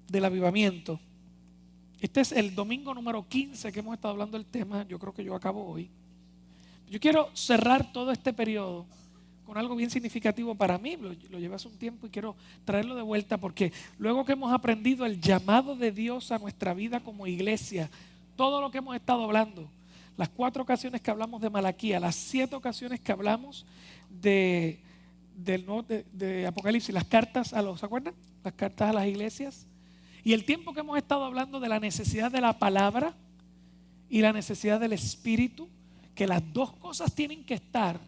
del avivamiento. Este es el domingo número 15 que hemos estado hablando del tema. Yo creo que yo acabo hoy. Yo quiero cerrar todo este periodo con algo bien significativo para mí. Lo llevé hace un tiempo y quiero traerlo de vuelta, porque luego que hemos aprendido el llamado de Dios a nuestra vida como iglesia, todo lo que hemos estado hablando, las 4 ocasiones que hablamos de Malaquía, las 7 ocasiones que hablamos de Apocalipsis, las cartas a los, ¿se acuerdan? Las cartas a las iglesias. Y el tiempo que hemos estado hablando de la necesidad de la palabra y la necesidad del Espíritu, que las dos cosas tienen que estar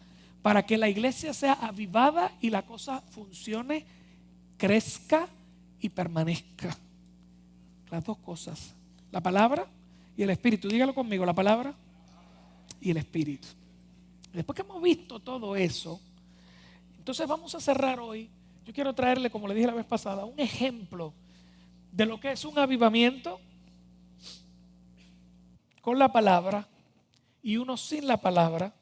para que la iglesia sea avivada y la cosa funcione, crezca y permanezca. Las dos cosas, la palabra y el Espíritu. Dígalo conmigo, la palabra y el Espíritu. Después que hemos visto todo eso, entonces vamos a cerrar hoy. Yo quiero traerle, como le dije la vez pasada, un ejemplo de lo que es un avivamiento con la palabra y uno sin la palabra,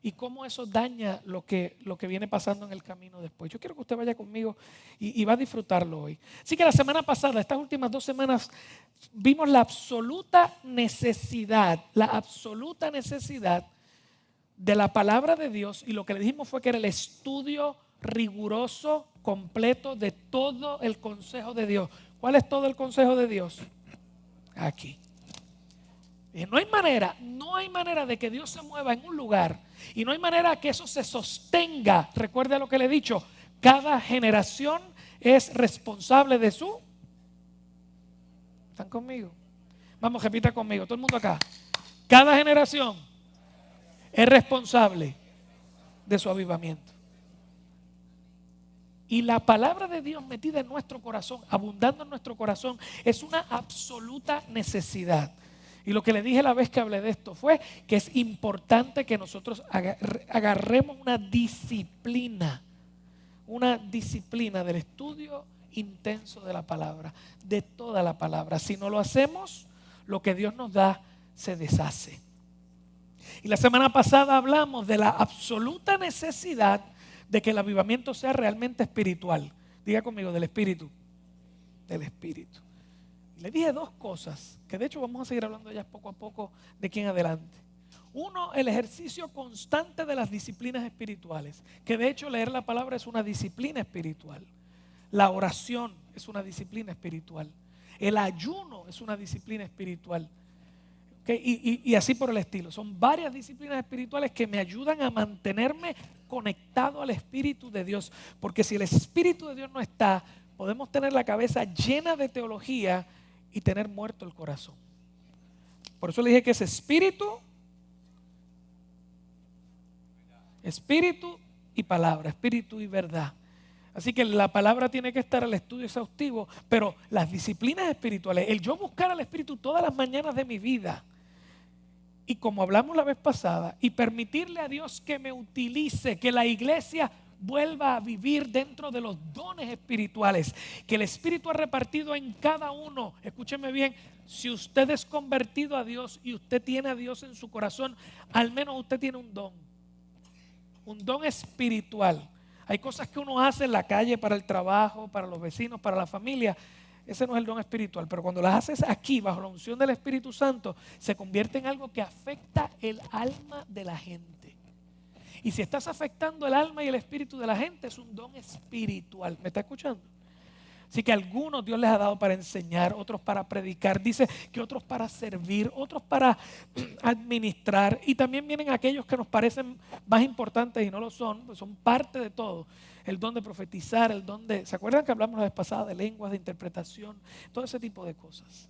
y cómo eso daña lo que viene pasando en el camino después. Yo quiero que usted vaya conmigo y va a disfrutarlo hoy. Así que la semana pasada, estas últimas 2 semanas, vimos la absoluta necesidad de la palabra de Dios, y lo que le dijimos fue que era el estudio riguroso, completo de todo el consejo de Dios. ¿Cuál es todo el consejo de Dios? Aquí. Y no hay manera de que Dios se mueva en un lugar, y no hay manera que eso se sostenga. Recuerde lo que le he dicho, cada generación es responsable de su. ¿Están conmigo? Vamos, repita conmigo, todo el mundo acá. Cada generación es responsable de su avivamiento. Y la palabra de Dios metida en nuestro corazón, abundando en nuestro corazón, es una absoluta necesidad. Y lo que le dije la vez que hablé de esto fue que es importante que nosotros agarremos una disciplina del estudio intenso de la palabra, de toda la palabra. Si no lo hacemos, lo que Dios nos da se deshace. Y la semana pasada hablamos de la absoluta necesidad de que el avivamiento sea realmente espiritual. Diga conmigo, del Espíritu. Del Espíritu. Le dije 2 cosas, que de hecho vamos a seguir hablando de ellas poco a poco de aquí en adelante. Uno, el ejercicio constante de las disciplinas espirituales, que de hecho leer la palabra es una disciplina espiritual. La oración es una disciplina espiritual. El ayuno es una disciplina espiritual. Y así por el estilo. Son varias disciplinas espirituales que me ayudan a mantenerme conectado al Espíritu de Dios. Porque si el Espíritu de Dios no está, podemos tener la cabeza llena de teología y tener muerto el corazón. Por eso le dije que es espíritu y palabra, espíritu y verdad. Así que la palabra tiene que estar al estudio exhaustivo, pero las disciplinas espirituales, el yo buscar al Espíritu todas las mañanas de mi vida, y como hablamos la vez pasada, y permitirle a Dios que me utilice, que la iglesia vuelva a vivir dentro de los dones espirituales que el Espíritu ha repartido en cada uno. Escúcheme bien, si usted es convertido a Dios y usted tiene a Dios en su corazón, al menos usted tiene un don espiritual. Hay cosas que uno hace en la calle para el trabajo, para los vecinos, para la familia. Ese no es el don espiritual, pero cuando las haces aquí bajo la unción del Espíritu Santo, se convierte en algo que afecta el alma de la gente. Y si estás afectando el alma y el espíritu de la gente, es un don espiritual. ¿Me está escuchando? Así que algunos Dios les ha dado para enseñar, otros para predicar, dice que otros para servir, otros para administrar, y también vienen aquellos que nos parecen más importantes y no lo son, pues son parte de todo. El don de profetizar, el don de, ¿se acuerdan que hablamos la vez pasada de lenguas, de interpretación, todo ese tipo de cosas?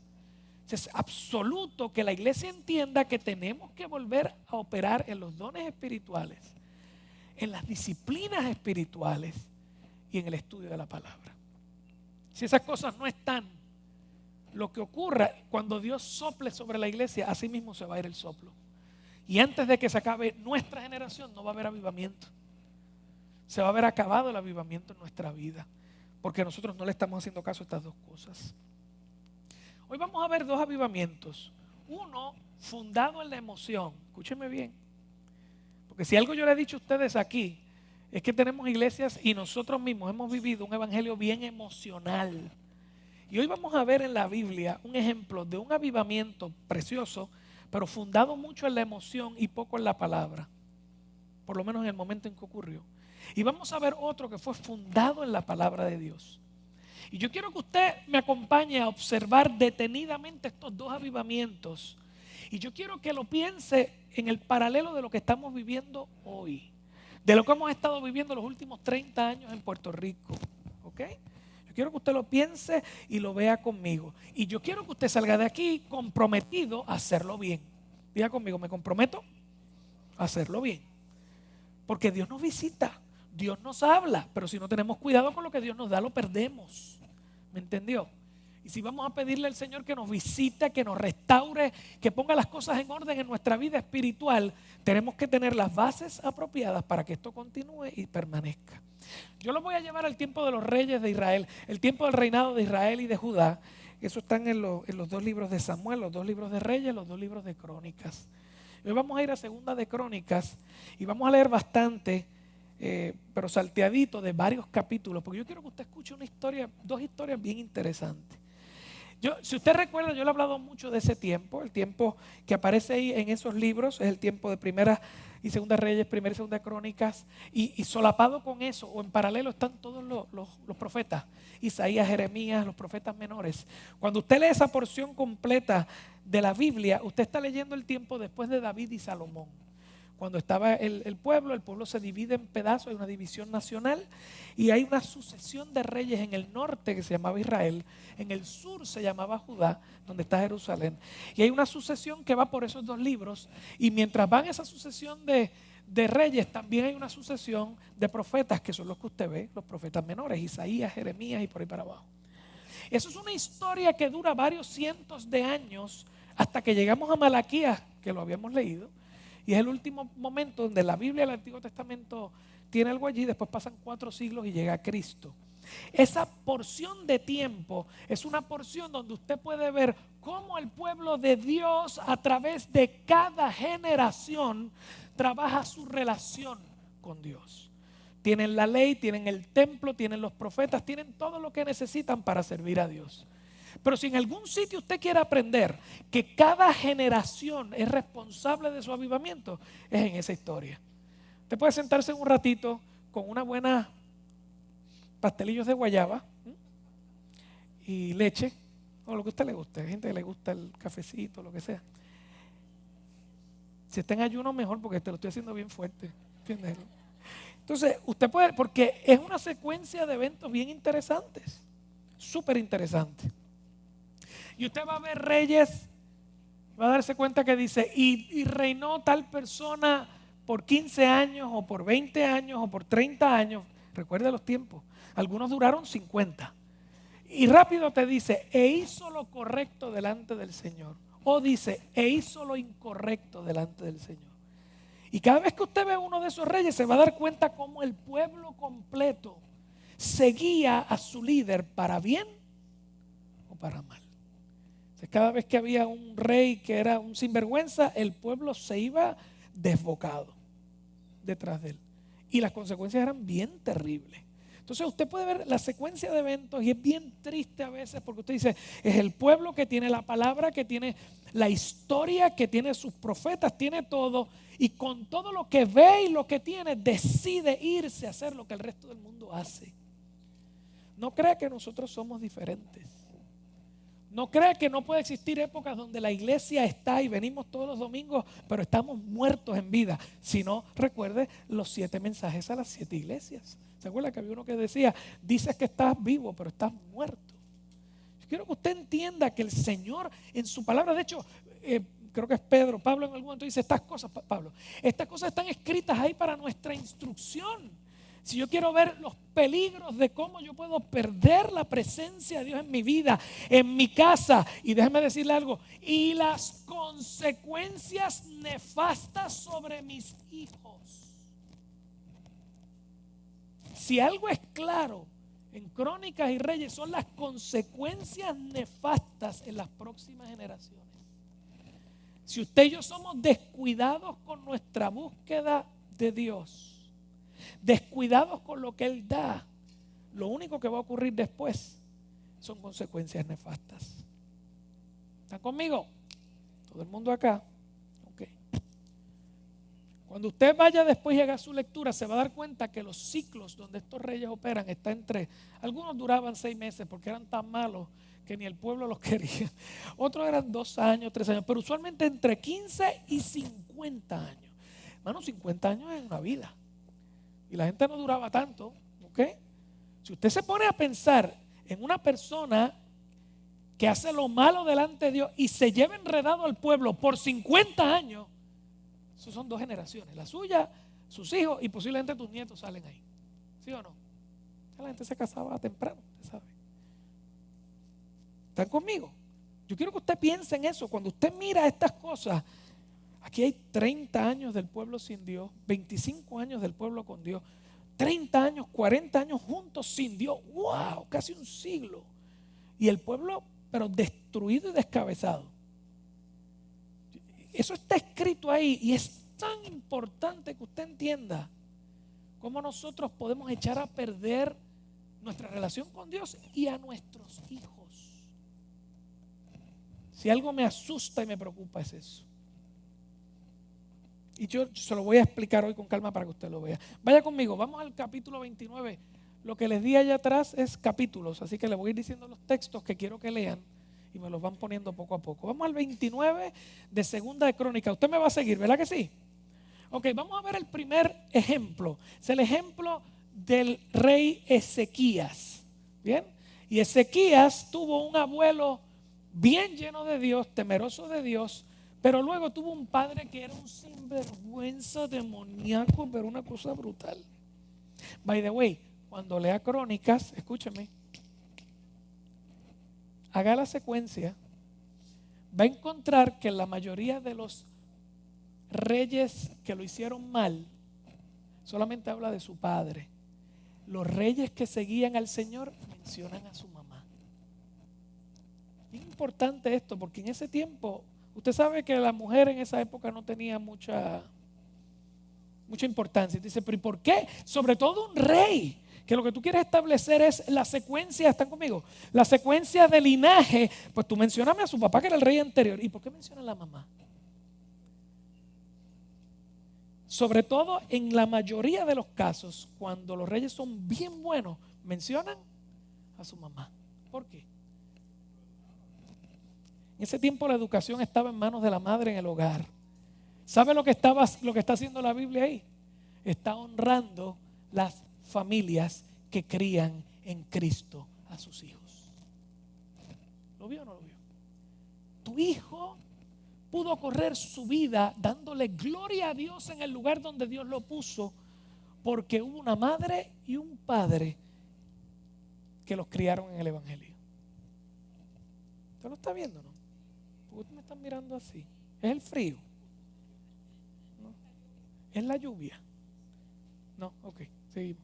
Es absoluto que la iglesia entienda que tenemos que volver a operar en los dones espirituales, en las disciplinas espirituales y en el estudio de la palabra. Si esas cosas no están, lo que ocurra cuando Dios sople sobre la iglesia, así mismo se va a ir el soplo. Y antes de que se acabe nuestra generación, no va a haber avivamiento. Se va a haber acabado el avivamiento en nuestra vida, porque nosotros no le estamos haciendo caso a estas 2 cosas. Hoy vamos a ver 2 avivamientos. Uno fundado en la emoción. Escúchenme bien. Porque si algo yo le he dicho a ustedes aquí, es que tenemos iglesias y nosotros mismos hemos vivido un evangelio bien emocional. Y hoy vamos a ver en la Biblia un ejemplo de un avivamiento precioso, pero fundado mucho en la emoción y poco en la palabra, por lo menos en el momento en que ocurrió. Y vamos a ver otro que fue fundado en la palabra de Dios. Y yo quiero que usted me acompañe a observar detenidamente estos dos avivamientos. Y yo quiero que lo piense en el paralelo de lo que estamos viviendo hoy, de lo que hemos estado viviendo los últimos 30 años en Puerto Rico. ¿Ok? Yo quiero que usted lo piense y lo vea conmigo. Y yo quiero que usted salga de aquí comprometido a hacerlo bien. Diga conmigo, me comprometo a hacerlo bien. Porque Dios nos visita, Dios nos habla, pero si no tenemos cuidado con lo que Dios nos da, lo perdemos. ¿Me entendió? Y si vamos a pedirle al Señor que nos visite, que nos restaure, que ponga las cosas en orden en nuestra vida espiritual, tenemos que tener las bases apropiadas para que esto continúe y permanezca. Yo lo voy a llevar al tiempo de los reyes de Israel, el tiempo del reinado de Israel y de Judá. Eso están en los dos libros de Samuel, los dos libros de Reyes, los dos libros de Crónicas. Hoy vamos a ir a Segunda de Crónicas y vamos a leer bastante, pero salteadito de varios capítulos, porque yo quiero que usted escuche una historia, dos historias bien interesantes. Si usted recuerda, yo le he hablado mucho de ese tiempo, el tiempo que aparece ahí en esos libros, es el tiempo de Primera y Segunda Reyes, Primera y Segunda Crónicas, y solapado con eso, o en paralelo están todos los profetas, Isaías, Jeremías, los profetas menores. Cuando usted lee esa porción completa de la Biblia, usted está leyendo el tiempo después de David y Salomón. Cuando estaba el pueblo se divide en pedazos, hay una división nacional y hay una sucesión de reyes en el norte que se llamaba Israel, en el sur se llamaba Judá, donde está Jerusalén. Y hay una sucesión que va por esos dos libros y mientras van esa sucesión de reyes, también hay una sucesión de profetas que son los que usted ve, los profetas menores, Isaías, Jeremías y por ahí para abajo. Eso es una historia que dura varios cientos de años hasta que llegamos a Malaquías, que lo habíamos leído. Y es el último momento donde la Biblia del Antiguo Testamento tiene algo allí, después pasan 4 siglos y llega Cristo. Esa porción de tiempo es una porción donde usted puede ver cómo el pueblo de Dios a través de cada generación trabaja su relación con Dios. Tienen la ley, tienen el templo, tienen los profetas, tienen todo lo que necesitan para servir a Dios. Pero si en algún sitio usted quiere aprender que cada generación es responsable de su avivamiento, es en esa historia. Usted puede sentarse un ratito con una buena pastelillos de guayaba y leche, o lo que a usted le guste. Hay gente que le gusta el cafecito, lo que sea. Si está en ayuno, mejor, porque te lo estoy haciendo bien fuerte. ¿Entiendes? Entonces, usted puede, porque es una secuencia de eventos bien interesantes, súper interesantes. Y usted va a ver reyes, va a darse cuenta que dice, y reinó tal persona por 15 años, o por 20 años, o por 30 años. Recuerde los tiempos. Algunos duraron 50. Y rápido te dice, e hizo lo correcto delante del Señor. O dice, e hizo lo incorrecto delante del Señor. Y cada vez que usted ve uno de esos reyes, se va a dar cuenta cómo el pueblo completo seguía a su líder para bien o para mal. Cada vez que había un rey que era un sinvergüenza, el pueblo se iba desbocado detrás de él. Y las consecuencias eran bien terribles. Entonces usted puede ver la secuencia de eventos y es bien triste a veces porque usted dice, es el pueblo que tiene la palabra, que tiene la historia, que tiene sus profetas, tiene todo. Y con todo lo que ve y lo que tiene, decide irse a hacer lo que el resto del mundo hace. No crea que nosotros somos diferentes. No crea que no puede existir épocas donde la iglesia está y venimos todos los domingos, pero estamos muertos en vida. Si no, recuerde los 7 mensajes a las 7 iglesias. ¿Se acuerda que había uno que decía, dices que estás vivo, pero estás muerto? Yo quiero que usted entienda que el Señor en su palabra, de hecho, creo que es Pablo en algún momento dice, estas cosas están escritas ahí para nuestra instrucción. Si yo quiero ver los peligros de cómo yo puedo perder la presencia de Dios en mi vida, en mi casa, y déjeme decirle algo, y las consecuencias nefastas sobre mis hijos. Si algo es claro en Crónicas y Reyes, son las consecuencias nefastas en las próximas generaciones. Si usted y yo somos descuidados con nuestra búsqueda de Dios, descuidados con lo que Él da, lo único que va a ocurrir después son consecuencias nefastas. ¿Están conmigo? Todo el mundo acá. Ok. Cuando usted vaya después y haga su lectura, se va a dar cuenta que los ciclos donde estos reyes operan está entre, algunos duraban 6 meses porque eran tan malos que ni el pueblo los quería. Otros eran 2 años, 3 años, pero usualmente entre 15 y 50 años. Hermano, 50 años es una vida. Y la gente no duraba tanto, ¿ok? Si usted se pone a pensar en una persona que hace lo malo delante de Dios y se lleva enredado al pueblo por 50 años, eso son 2 generaciones, la suya, sus hijos y posiblemente tus nietos salen ahí. ¿Sí o no? La gente se casaba temprano, usted sabe. ¿Están conmigo? Yo quiero que usted piense en eso. Cuando usted mira estas cosas, aquí hay 30 años del pueblo sin Dios, 25 años del pueblo con Dios, 30 años, 40 años juntos sin Dios. ¡Wow! Casi un siglo. Y el pueblo, pero destruido y descabezado. Eso está escrito ahí y es tan importante que usted entienda cómo nosotros podemos echar a perder nuestra relación con Dios y a nuestros hijos. Si algo me asusta y me preocupa es eso. Y yo se lo voy a explicar hoy con calma para que usted lo vea. Vaya conmigo, vamos al capítulo 29. Lo que les di allá atrás es capítulos, así que les voy a ir diciendo los textos que quiero que lean y me los van poniendo poco a poco. Vamos al 29 de Segunda de Crónicas. Usted me va a seguir, ¿verdad que sí? Ok, vamos a ver el primer ejemplo. Es el ejemplo del rey Ezequías. ¿Bien? Y Ezequías tuvo un abuelo bien lleno de Dios, temeroso de Dios, pero luego tuvo un padre que era un sinvergüenza demoníaco, pero una cosa brutal. By the way, cuando lea Crónicas, escúcheme, haga la secuencia, va a encontrar que la mayoría de los reyes que lo hicieron mal, solamente habla de su padre. Los reyes que seguían al Señor mencionan a su mamá. Es importante esto porque en ese tiempo, usted sabe que la mujer en esa época no tenía mucha importancia. Dice, pero ¿y por qué? Sobre todo un rey, que lo que tú quieres establecer es la secuencia, ¿están conmigo? La secuencia de linaje. Pues tú mencioname a su papá que era el rey anterior. ¿Y por qué menciona a la mamá? Sobre todo en la mayoría de los casos, cuando los reyes son bien buenos, mencionan a su mamá. ¿Por qué? En ese tiempo la educación estaba en manos de la madre en el hogar. ¿Sabe lo que está haciendo la Biblia ahí? Está honrando las familias que crían en Cristo a sus hijos. ¿Lo vio o no lo vio? Tu hijo pudo correr su vida dándole gloria a Dios en el lugar donde Dios lo puso, porque hubo una madre y un padre que los criaron en el Evangelio. ¿Usted lo está viendo, no? ¿Por qué me están mirando así? ¿Es el frío? ¿No? ¿Es la lluvia? No, ok, seguimos.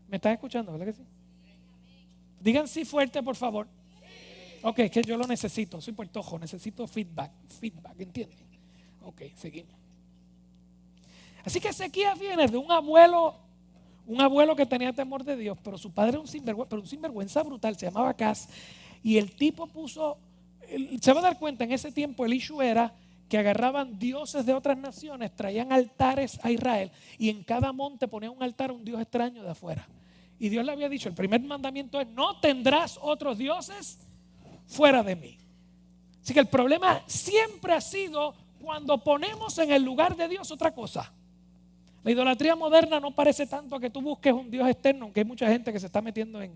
¿Me están escuchando, verdad que sí? Digan sí fuerte, por favor. Ok, es que yo lo necesito, soy puertojo, necesito feedback, ¿entienden? Ok, seguimos. Así que Ezequías viene de un abuelo que tenía temor de Dios, pero su padre era un sinvergüenza brutal, se llamaba Acaz, y el tipo se va a dar cuenta, en ese tiempo el issue era que agarraban dioses de otras naciones, traían altares a Israel, y en cada monte ponían un altar a un dios extraño de afuera. Y Dios le había dicho, el primer mandamiento es, no tendrás otros dioses fuera de mí. Así que el problema siempre ha sido cuando ponemos en el lugar de Dios otra cosa. La idolatría moderna no parece tanto a que tú busques un Dios externo, aunque hay mucha gente que se está metiendo en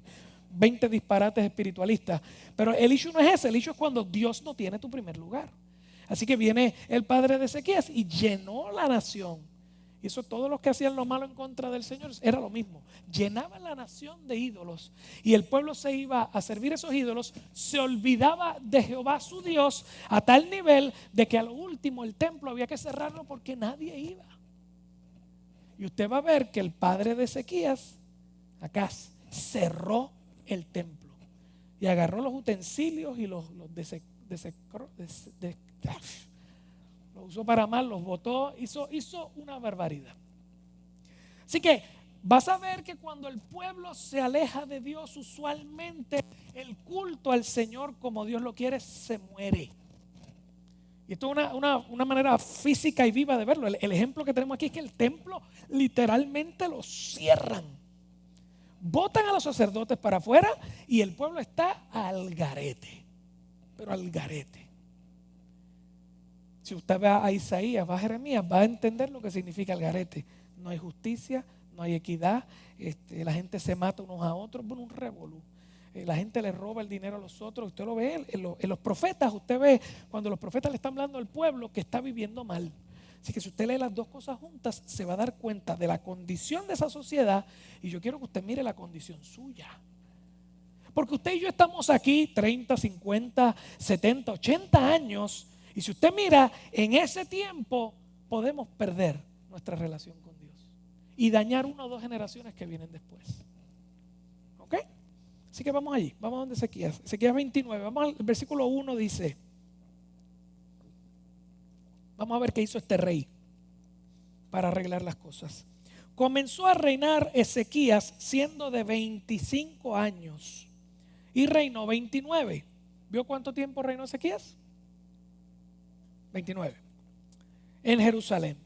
20 disparates espiritualistas. Pero el issue no es ese, el issue es cuando Dios no tiene tu primer lugar. Así que viene el padre de Ezequías y llenó la nación. Y eso, todos los que hacían lo malo en contra del Señor era lo mismo. Llenaban la nación de ídolos y el pueblo se iba a servir esos ídolos, se olvidaba de Jehová su Dios a tal nivel de que a lo último el templo había que cerrarlo porque nadie iba. Y usted va a ver que el padre de Ezequías, Acaz, cerró el templo y agarró los utensilios y los usó para mal, los botó, hizo una barbaridad. Así que vas a ver que cuando el pueblo se aleja de Dios, usualmente el culto al Señor como Dios lo quiere se muere. Y esto es una manera física y viva de verlo. El ejemplo que tenemos aquí es que el templo literalmente lo cierran. Botan a los sacerdotes para afuera y el pueblo está al garete. Pero al garete. Si usted va a Isaías, va a Jeremías, va a entender lo que significa el garete. No hay justicia, no hay equidad, la gente se mata unos a otros, bueno, un revolú. La gente le roba el dinero a los otros. Usted lo ve en los profetas. Usted ve cuando los profetas le están hablando al pueblo que está viviendo mal. Así que si usted lee las dos cosas juntas, se va a dar cuenta de la condición de esa sociedad. Y yo quiero que usted mire la condición suya. Porque usted y yo estamos aquí 30, 50, 70, 80 años. Y si usted mira, en ese tiempo podemos perder nuestra relación con Dios y dañar una o dos generaciones que vienen después. ¿Ok? Así que vamos allí, vamos a donde Ezequías. Ezequías 29, vamos al versículo 1, dice, vamos a ver qué hizo este rey para arreglar las cosas. Comenzó a reinar Ezequías siendo de 25 años y reinó 29. ¿Vio cuánto tiempo reinó Ezequías? 29. En Jerusalén.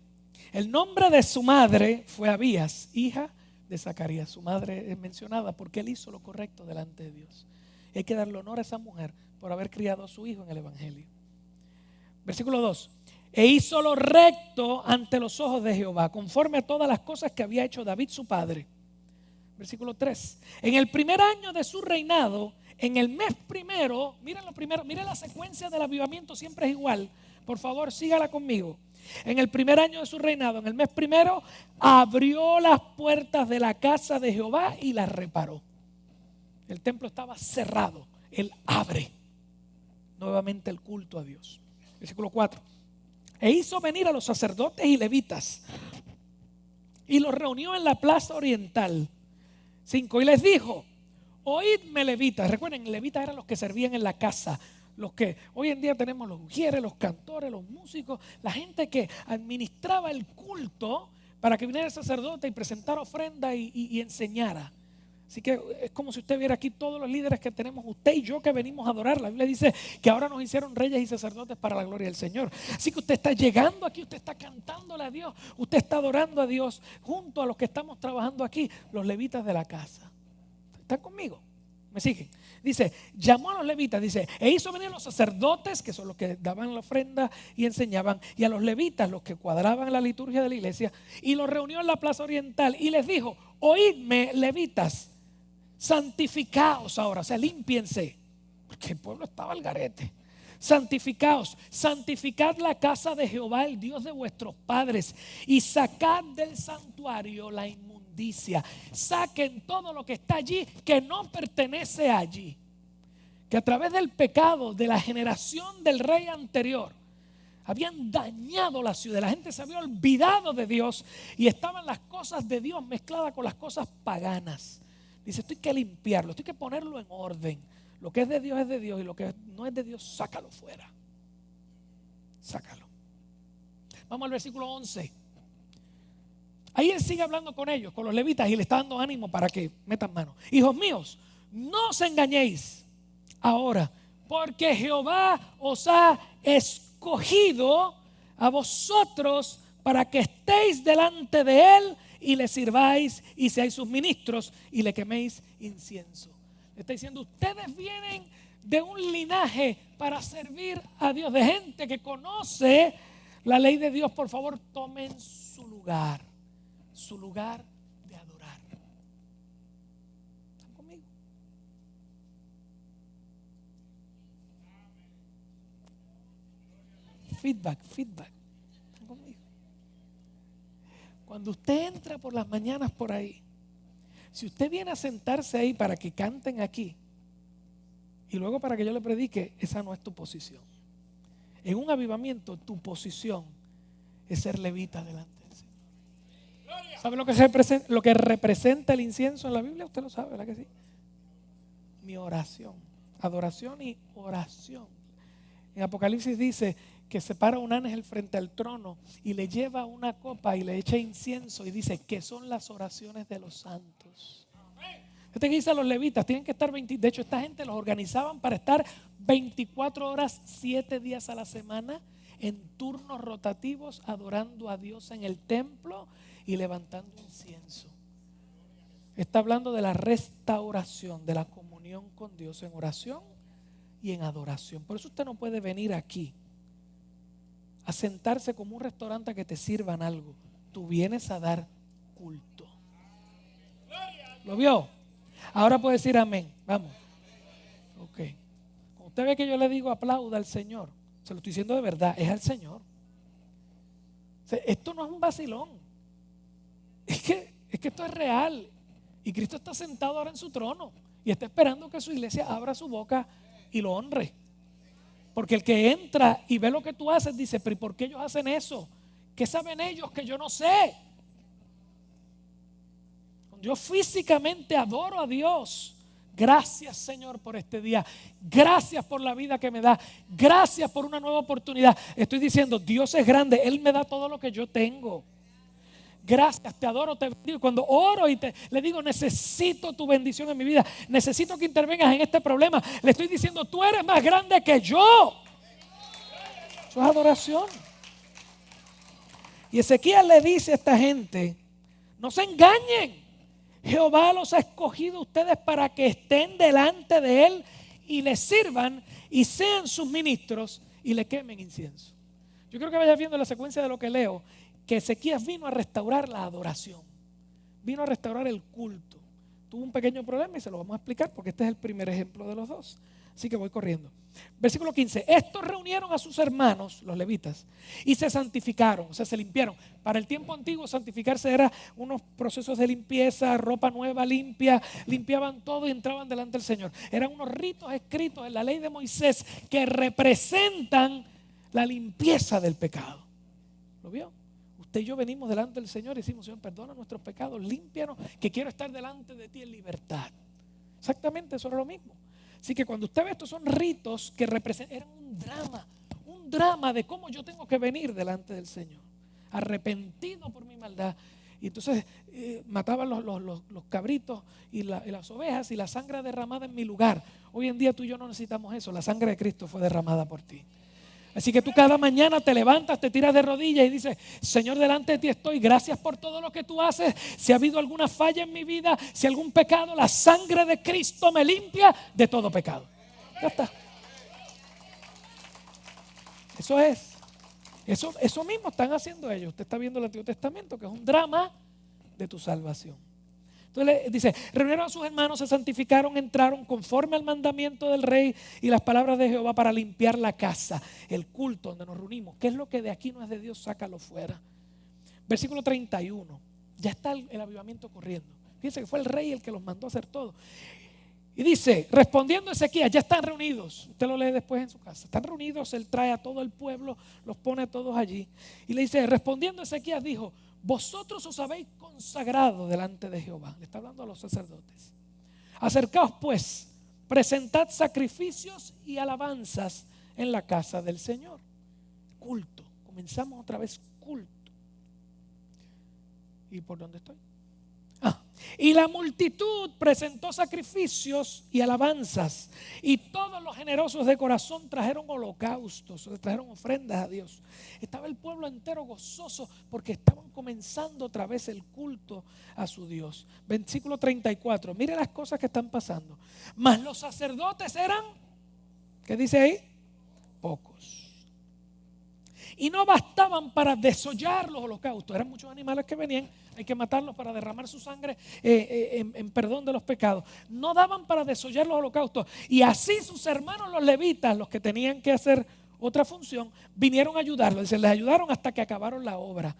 El nombre de su madre fue Abías, hija de Zacarías. Su madre es mencionada porque él hizo lo correcto delante de Dios. Hay que darle honor a esa mujer por haber criado a su hijo en el evangelio. Versículo 2. E hizo lo recto ante los ojos de Jehová, conforme a todas las cosas que había hecho David su padre. Versículo 3. En el primer año de su reinado, en el mes primero, miren lo primero, miren la secuencia del avivamiento, siempre es igual. Por favor, sígala conmigo. En el primer año de su reinado, en el mes primero, abrió las puertas de la casa de Jehová y las reparó. El templo estaba cerrado. Él abre nuevamente el culto a Dios. Versículo 4. E hizo venir a los sacerdotes y levitas y los reunió en la plaza oriental. 5. Y les dijo: oídme, levitas. Recuerden, levitas eran los que servían en la casa. Los que hoy en día tenemos los ujieres, los cantores, los músicos, la gente que administraba el culto para que viniera el sacerdote y presentara ofrenda y enseñara. Así que es como si usted viera aquí todos los líderes que tenemos, usted y yo que venimos a adorar. La Biblia dice que ahora nos hicieron reyes y sacerdotes para la gloria del Señor. Así que usted está llegando aquí, usted está cantándole a Dios, usted está adorando a Dios junto a los que estamos trabajando aquí, los levitas de la casa. ¿Están conmigo? ¿Me siguen? Dice, llamó a los levitas, dice, e hizo venir a los sacerdotes, que son los que daban la ofrenda y enseñaban, y a los levitas, los que cuadraban la liturgia de la iglesia, y los reunió en la plaza oriental y les dijo: oídme, levitas, santificaos ahora, o sea, límpiense, porque el pueblo estaba al garete. Santificaos, santificad la casa de Jehová, el Dios de vuestros padres, y sacad del santuario la inmundicia. Saquen todo lo que está allí que no pertenece allí, que a través del pecado de la generación del rey anterior habían dañado la ciudad. La gente se había olvidado de Dios y estaban las cosas de Dios mezcladas con las cosas paganas. Dice, esto hay que limpiarlo, esto hay que ponerlo en orden. Lo que es de Dios y lo que no es de Dios, sácalo fuera. Sácalo. Vamos al versículo 11. Ahí él sigue hablando con ellos, con los levitas, y le está dando ánimo para que metan mano. Hijos míos, no os engañéis ahora, porque Jehová os ha escogido a vosotros para que estéis delante de él y le sirváis y seáis sus ministros y le queméis incienso. Le está diciendo, ustedes vienen de un linaje para servir a Dios, de gente que conoce la ley de Dios. Por favor, tomen su lugar de adorar. ¿Están conmigo? Feedback. ¿Están conmigo? Cuando usted entra por las mañanas por ahí, si usted viene a sentarse ahí para que canten aquí y luego para que yo le predique, esa no es tu posición. En un avivamiento, tu posición es ser levita delante del Señor. ¿Sabe lo que representa el incienso en la Biblia? Usted lo sabe, ¿verdad que sí? Mi oración, adoración y oración. En Apocalipsis dice que se para un ángel frente al trono y le lleva una copa y le echa incienso y dice que son las oraciones de los santos. Este que dice a los levitas, tienen que estar de hecho esta gente los organizaban para estar 24 horas, 7 días a la semana en turnos rotativos adorando a Dios en el templo y levantando incienso. Está hablando de la restauración de la comunión con Dios en oración y en adoración. Por eso usted no puede venir aquí a sentarse como un restaurante a que te sirvan algo. Tú vienes a dar culto. ¿Lo vio? Ahora puede decir amén. Vamos. Ok. Cuando usted ve que yo le digo aplauda al Señor, se lo estoy diciendo de verdad, es al Señor. O sea, esto no es un vacilón. Es que esto es real. Y Cristo está sentado ahora en su trono y está esperando que su iglesia abra su boca y lo honre. Porque el que entra y ve lo que tú haces dice, pero ¿y por qué ellos hacen eso? ¿Qué saben ellos que yo no sé? Cuando yo físicamente adoro a Dios, gracias Señor por este día, gracias por la vida que me da, gracias por una nueva oportunidad. Estoy diciendo, Dios es grande, Él me da todo lo que yo tengo. Gracias, te adoro, te bendigo. Cuando oro y le digo, necesito tu bendición en mi vida, necesito que intervengas en este problema, le estoy diciendo, tú eres más grande que yo. Eso es adoración. Y Ezequiel le dice a esta gente, no se engañen, Jehová los ha escogido a ustedes para que estén delante de Él y le sirvan y sean sus ministros y le quemen incienso. Yo creo que vayas viendo la secuencia de lo que leo, que Ezequías vino a restaurar la adoración, vino a restaurar el culto. Tuvo un pequeño problema y se lo vamos a explicar porque este es el primer ejemplo de los dos. Así que voy corriendo. Versículo 15. Estos reunieron a sus hermanos, los levitas, y se santificaron, o sea, se limpiaron. Para el tiempo antiguo santificarse era unos procesos de limpieza, ropa nueva, limpia, limpiaban todo y entraban delante del Señor. Eran unos ritos escritos en la ley de Moisés que representan la limpieza del pecado. ¿Lo vio? Usted y yo venimos delante del Señor y decimos, Señor, perdona nuestros pecados, límpianos, que quiero estar delante de ti en libertad. Exactamente, eso era lo mismo. Así que cuando usted ve estos son ritos que representan, eran un drama de cómo yo tengo que venir delante del Señor, arrepentido por mi maldad. Y entonces mataban los cabritos y las ovejas y la sangre derramada en mi lugar. Hoy en día tú y yo no necesitamos eso, la sangre de Cristo fue derramada por ti. Así que tú cada mañana te levantas, te tiras de rodillas y dices, Señor, delante de ti estoy, gracias por todo lo que tú haces. Si ha habido alguna falla en mi vida, si algún pecado, la sangre de Cristo me limpia de todo pecado. Ya está. Eso es. Eso mismo están haciendo ellos. Usted está viendo el Antiguo Testamento, que es un drama de tu salvación. Entonces dice, reunieron a sus hermanos, se santificaron, entraron conforme al mandamiento del rey y las palabras de Jehová para limpiar la casa, el culto donde nos reunimos. ¿Qué es lo que de aquí no es de Dios? Sácalo fuera. Versículo 31. Ya está el avivamiento corriendo. Fíjense que fue el rey el que los mandó a hacer todo. Y dice, respondiendo Ezequías, ya están reunidos. Usted lo lee después en su casa. Están reunidos, él trae a todo el pueblo, los pone a todos allí. Y le dice, respondiendo Ezequías dijo, vosotros os habéis consagrado delante de Jehová. Le está hablando a los sacerdotes. Acercaos pues, presentad sacrificios y alabanzas en la casa del Señor. Culto. Comenzamos otra vez culto. ¿Y por dónde estoy? Y la multitud presentó sacrificios y alabanzas, y todos los generosos de corazón trajeron holocaustos, trajeron ofrendas a Dios. Estaba el pueblo entero gozoso porque estaban comenzando otra vez el culto a su Dios. Versículo 34, mire las cosas que están pasando. Mas los sacerdotes eran, ¿qué dice ahí? Pocos. Y no bastaban para desollar los holocaustos. Eran muchos animales que venían, hay que matarlos para derramar su sangre en perdón de los pecados. No daban para desollar los holocaustos. Y así sus hermanos los levitas, los que tenían que hacer otra función, vinieron a ayudarlos. Dice, les ayudaron hasta que acabaron la obra.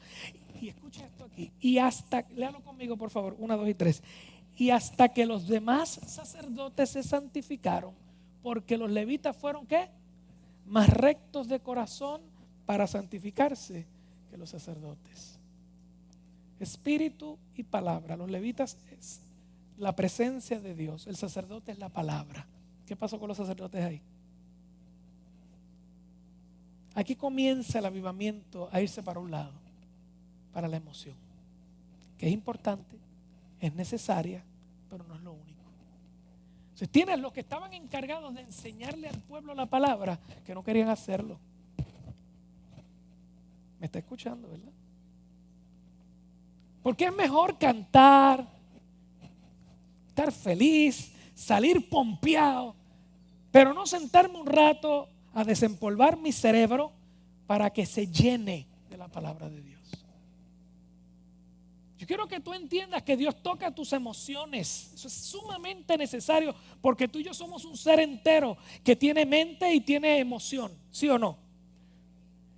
Y escucha esto aquí. Y hasta, léalo conmigo por favor, 1, 2 y 3. Y hasta que los demás sacerdotes se santificaron, porque los levitas fueron ¿qué? Más rectos de corazón para santificarse que los sacerdotes. Espíritu y palabra. Los levitas es la presencia de Dios. El sacerdote es la palabra. ¿Qué pasó con los sacerdotes ahí? Aquí comienza el avivamiento a irse para un lado, para la emoción, que es importante, es necesaria, pero no es lo único. Entonces tienes los que estaban encargados de enseñarle al pueblo la palabra, que no querían hacerlo. ¿Me está escuchando, verdad? Porque es mejor cantar, estar feliz, salir pompeado, pero no sentarme un rato a desempolvar mi cerebro para que se llene de la palabra de Dios. Yo quiero que tú entiendas que Dios toca tus emociones. Eso es sumamente necesario, porque tú y yo somos un ser entero que tiene mente y tiene emoción, ¿sí o no?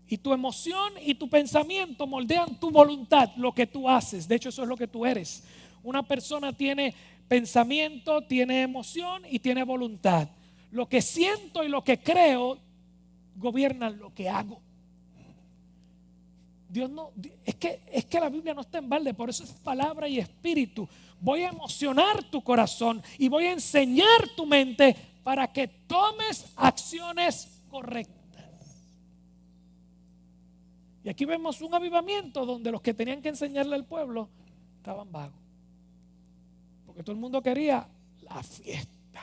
Y tu emoción y tu pensamiento moldean tu voluntad, lo que tú haces. De hecho, eso es lo que tú eres. Una persona tiene pensamiento, tiene emoción y tiene voluntad. Lo que siento y lo que creo gobiernan lo que hago. Dios no, es que la Biblia no está en balde, por eso es palabra y espíritu. Voy a emocionar tu corazón y voy a enseñar tu mente para que tomes acciones correctas. Y aquí vemos un avivamiento donde los que tenían que enseñarle al pueblo estaban vagos. Porque todo el mundo quería la fiesta,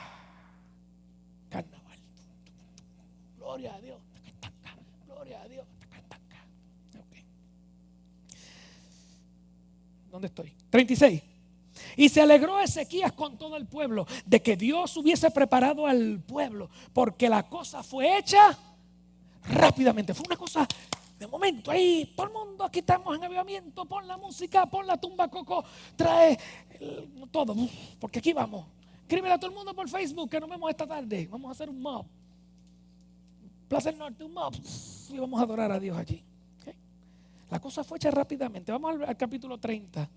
carnaval. Gloria a Dios, gloria a Dios. Okay. ¿Dónde estoy? 36. Y se alegró Ezequías con todo el pueblo de que Dios hubiese preparado al pueblo, porque la cosa fue hecha rápidamente. Fue una cosa de momento, ahí todo el mundo, aquí estamos en avivamiento, pon la música, pon la tumba coco, trae todo, porque aquí vamos. Escríbele a todo el mundo por Facebook que nos vemos esta tarde. Vamos a hacer un mob. Plaza del Norte, un mob. Y vamos a adorar a Dios allí. ¿Okay? La cosa fue hecha rápidamente. Vamos al capítulo 30,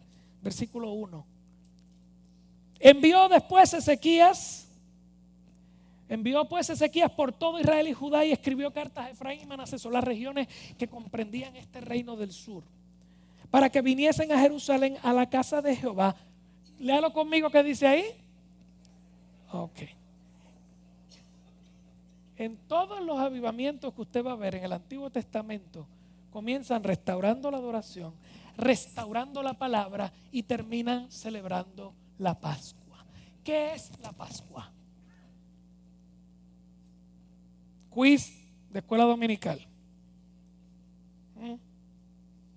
versículo 1. Envió pues Ezequías por todo Israel y Judá y escribió cartas a Efraín y Manasés, las regiones que comprendían este reino del sur, para que viniesen a Jerusalén a la casa de Jehová. Léalo conmigo, ¿qué dice ahí? Ok. En todos los avivamientos que usted va a ver en el Antiguo Testamento, comienzan restaurando la adoración, restaurando la palabra y terminan celebrando la Pascua. ¿Qué es la Pascua? Quiz de escuela dominical.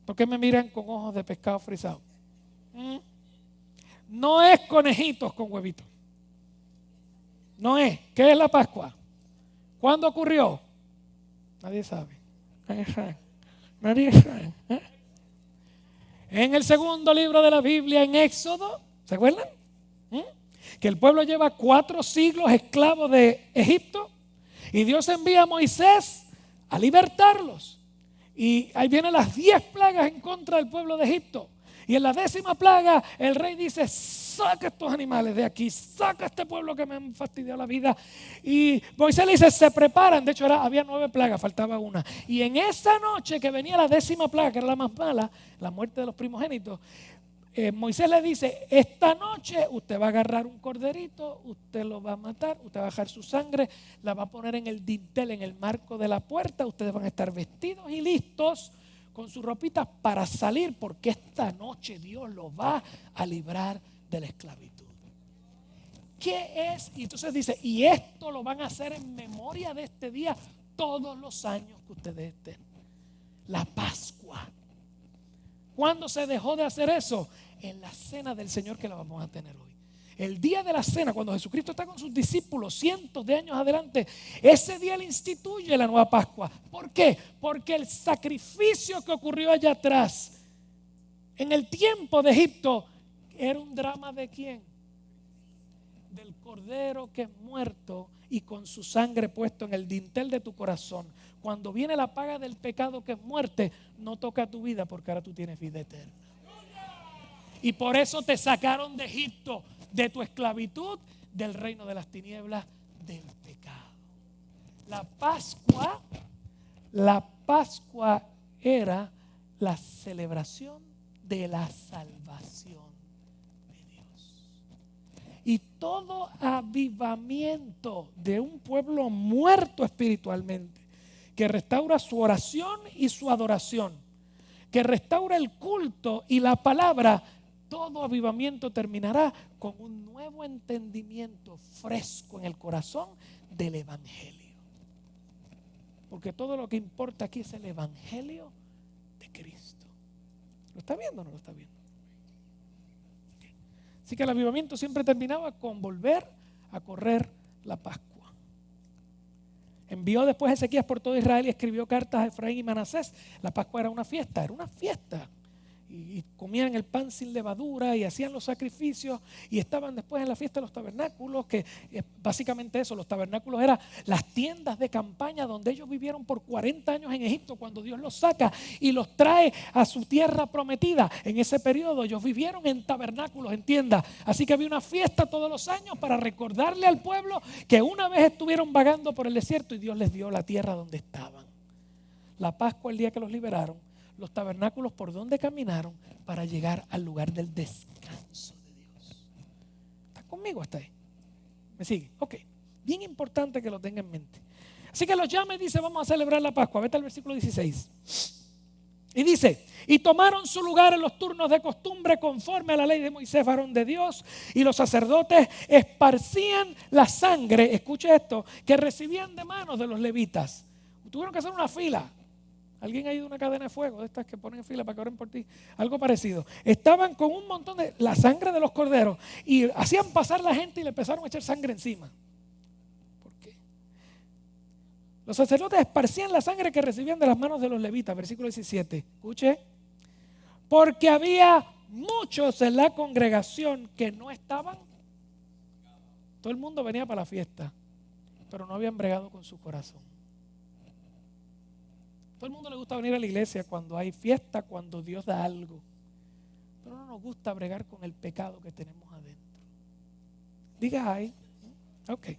¿Por qué me miran con ojos de pescado frisado? No es conejitos con huevitos. No es. ¿Qué es la Pascua? ¿Cuándo ocurrió? Nadie sabe. Nadie sabe. En el segundo libro de la Biblia, en Éxodo, ¿se acuerdan? Que el pueblo lleva 4 siglos esclavos de Egipto y Dios envía a Moisés a libertarlos. Y ahí vienen las 10 plagas en contra del pueblo de Egipto. Y en la 10ª plaga el rey dice: saca estos animales de aquí, saca a este pueblo que me han fastidiado la vida. Y Moisés le dice: se preparan. De hecho había 9 plagas, faltaba una. Y en esa noche que venía la 10ª plaga, que era la más mala, la muerte de los primogénitos, Moisés le dice: esta noche usted va a agarrar un corderito, usted lo va a matar, usted va a bajar su sangre, la va a poner en el dintel, en el marco de la puerta. Ustedes van a estar vestidos y listos con sus ropitas para salir, porque esta noche Dios los va a librar de la esclavitud. ¿Qué es? Y entonces dice: y esto lo van a hacer en memoria de este día todos los años que ustedes estén. La Pascua. ¿Cuándo se dejó de hacer eso? En la cena del Señor que la vamos a tener hoy. El día de la cena, cuando Jesucristo está con sus discípulos cientos de años adelante, ese día Él instituye la nueva Pascua. ¿Por qué? Porque el sacrificio que ocurrió allá atrás, en el tiempo de Egipto, era un drama ¿de quién? Del cordero que es muerto y con su sangre puesto en el dintel de tu corazón. Cuando viene la paga del pecado, que es muerte, no toca tu vida, porque ahora tú tienes vida eterna. Y por eso te sacaron de Egipto, de tu esclavitud, del reino de las tinieblas, del pecado. La Pascua era la celebración de la salvación de Dios. Y todo avivamiento de un pueblo muerto espiritualmente, que restaura su oración y su adoración, que restaura el culto y la palabra, todo avivamiento terminará con un nuevo entendimiento fresco en el corazón del Evangelio. Porque todo lo que importa aquí es el Evangelio de Cristo. ¿Lo está viendo o no lo está viendo? Así que el avivamiento siempre terminaba con volver a correr la Pascua. Envió después Ezequías por todo Israel y escribió cartas a Efraín y Manasés. La Pascua era una fiesta, Y comían el pan sin levadura y hacían los sacrificios y estaban después en la fiesta de los tabernáculos, que es básicamente eso. Los tabernáculos eran las tiendas de campaña donde ellos vivieron por 40 años en Egipto, cuando Dios los saca y los trae a su tierra prometida. En ese periodo ellos vivieron en tabernáculos, en tiendas. Así que había una fiesta todos los años para recordarle al pueblo que una vez estuvieron vagando por el desierto y Dios les dio la tierra donde estaban. La Pascua, el día que los liberaron, los tabernáculos por donde caminaron para llegar al lugar del descanso de Dios. ¿Está conmigo hasta ahí? ¿Me sigue? Ok. Bien importante que lo tenga en mente. Así que los llama y dice: vamos a celebrar la Pascua. Vete al versículo 16. Y dice: y tomaron su lugar en los turnos de costumbre conforme a la ley de Moisés, varón de Dios, y los sacerdotes esparcían la sangre, escuche esto, que recibían de manos de los levitas. Tuvieron que hacer una fila. ¿Alguien ha ido a una cadena de fuego de estas que ponen en fila para que oren por ti? Algo parecido. Estaban con un montón de la sangre de los corderos y hacían pasar la gente y le empezaron a echar sangre encima. ¿Por qué? Los sacerdotes esparcían la sangre que recibían de las manos de los levitas. Versículo 17. Escuche. Porque había muchos en la congregación que no estaban. Todo el mundo venía para la fiesta, pero no habían bregado con su corazón. Todo el mundo le gusta venir a la iglesia cuando hay fiesta, cuando Dios da algo. Pero no nos gusta bregar con el pecado que tenemos adentro. Diga ahí. Ok.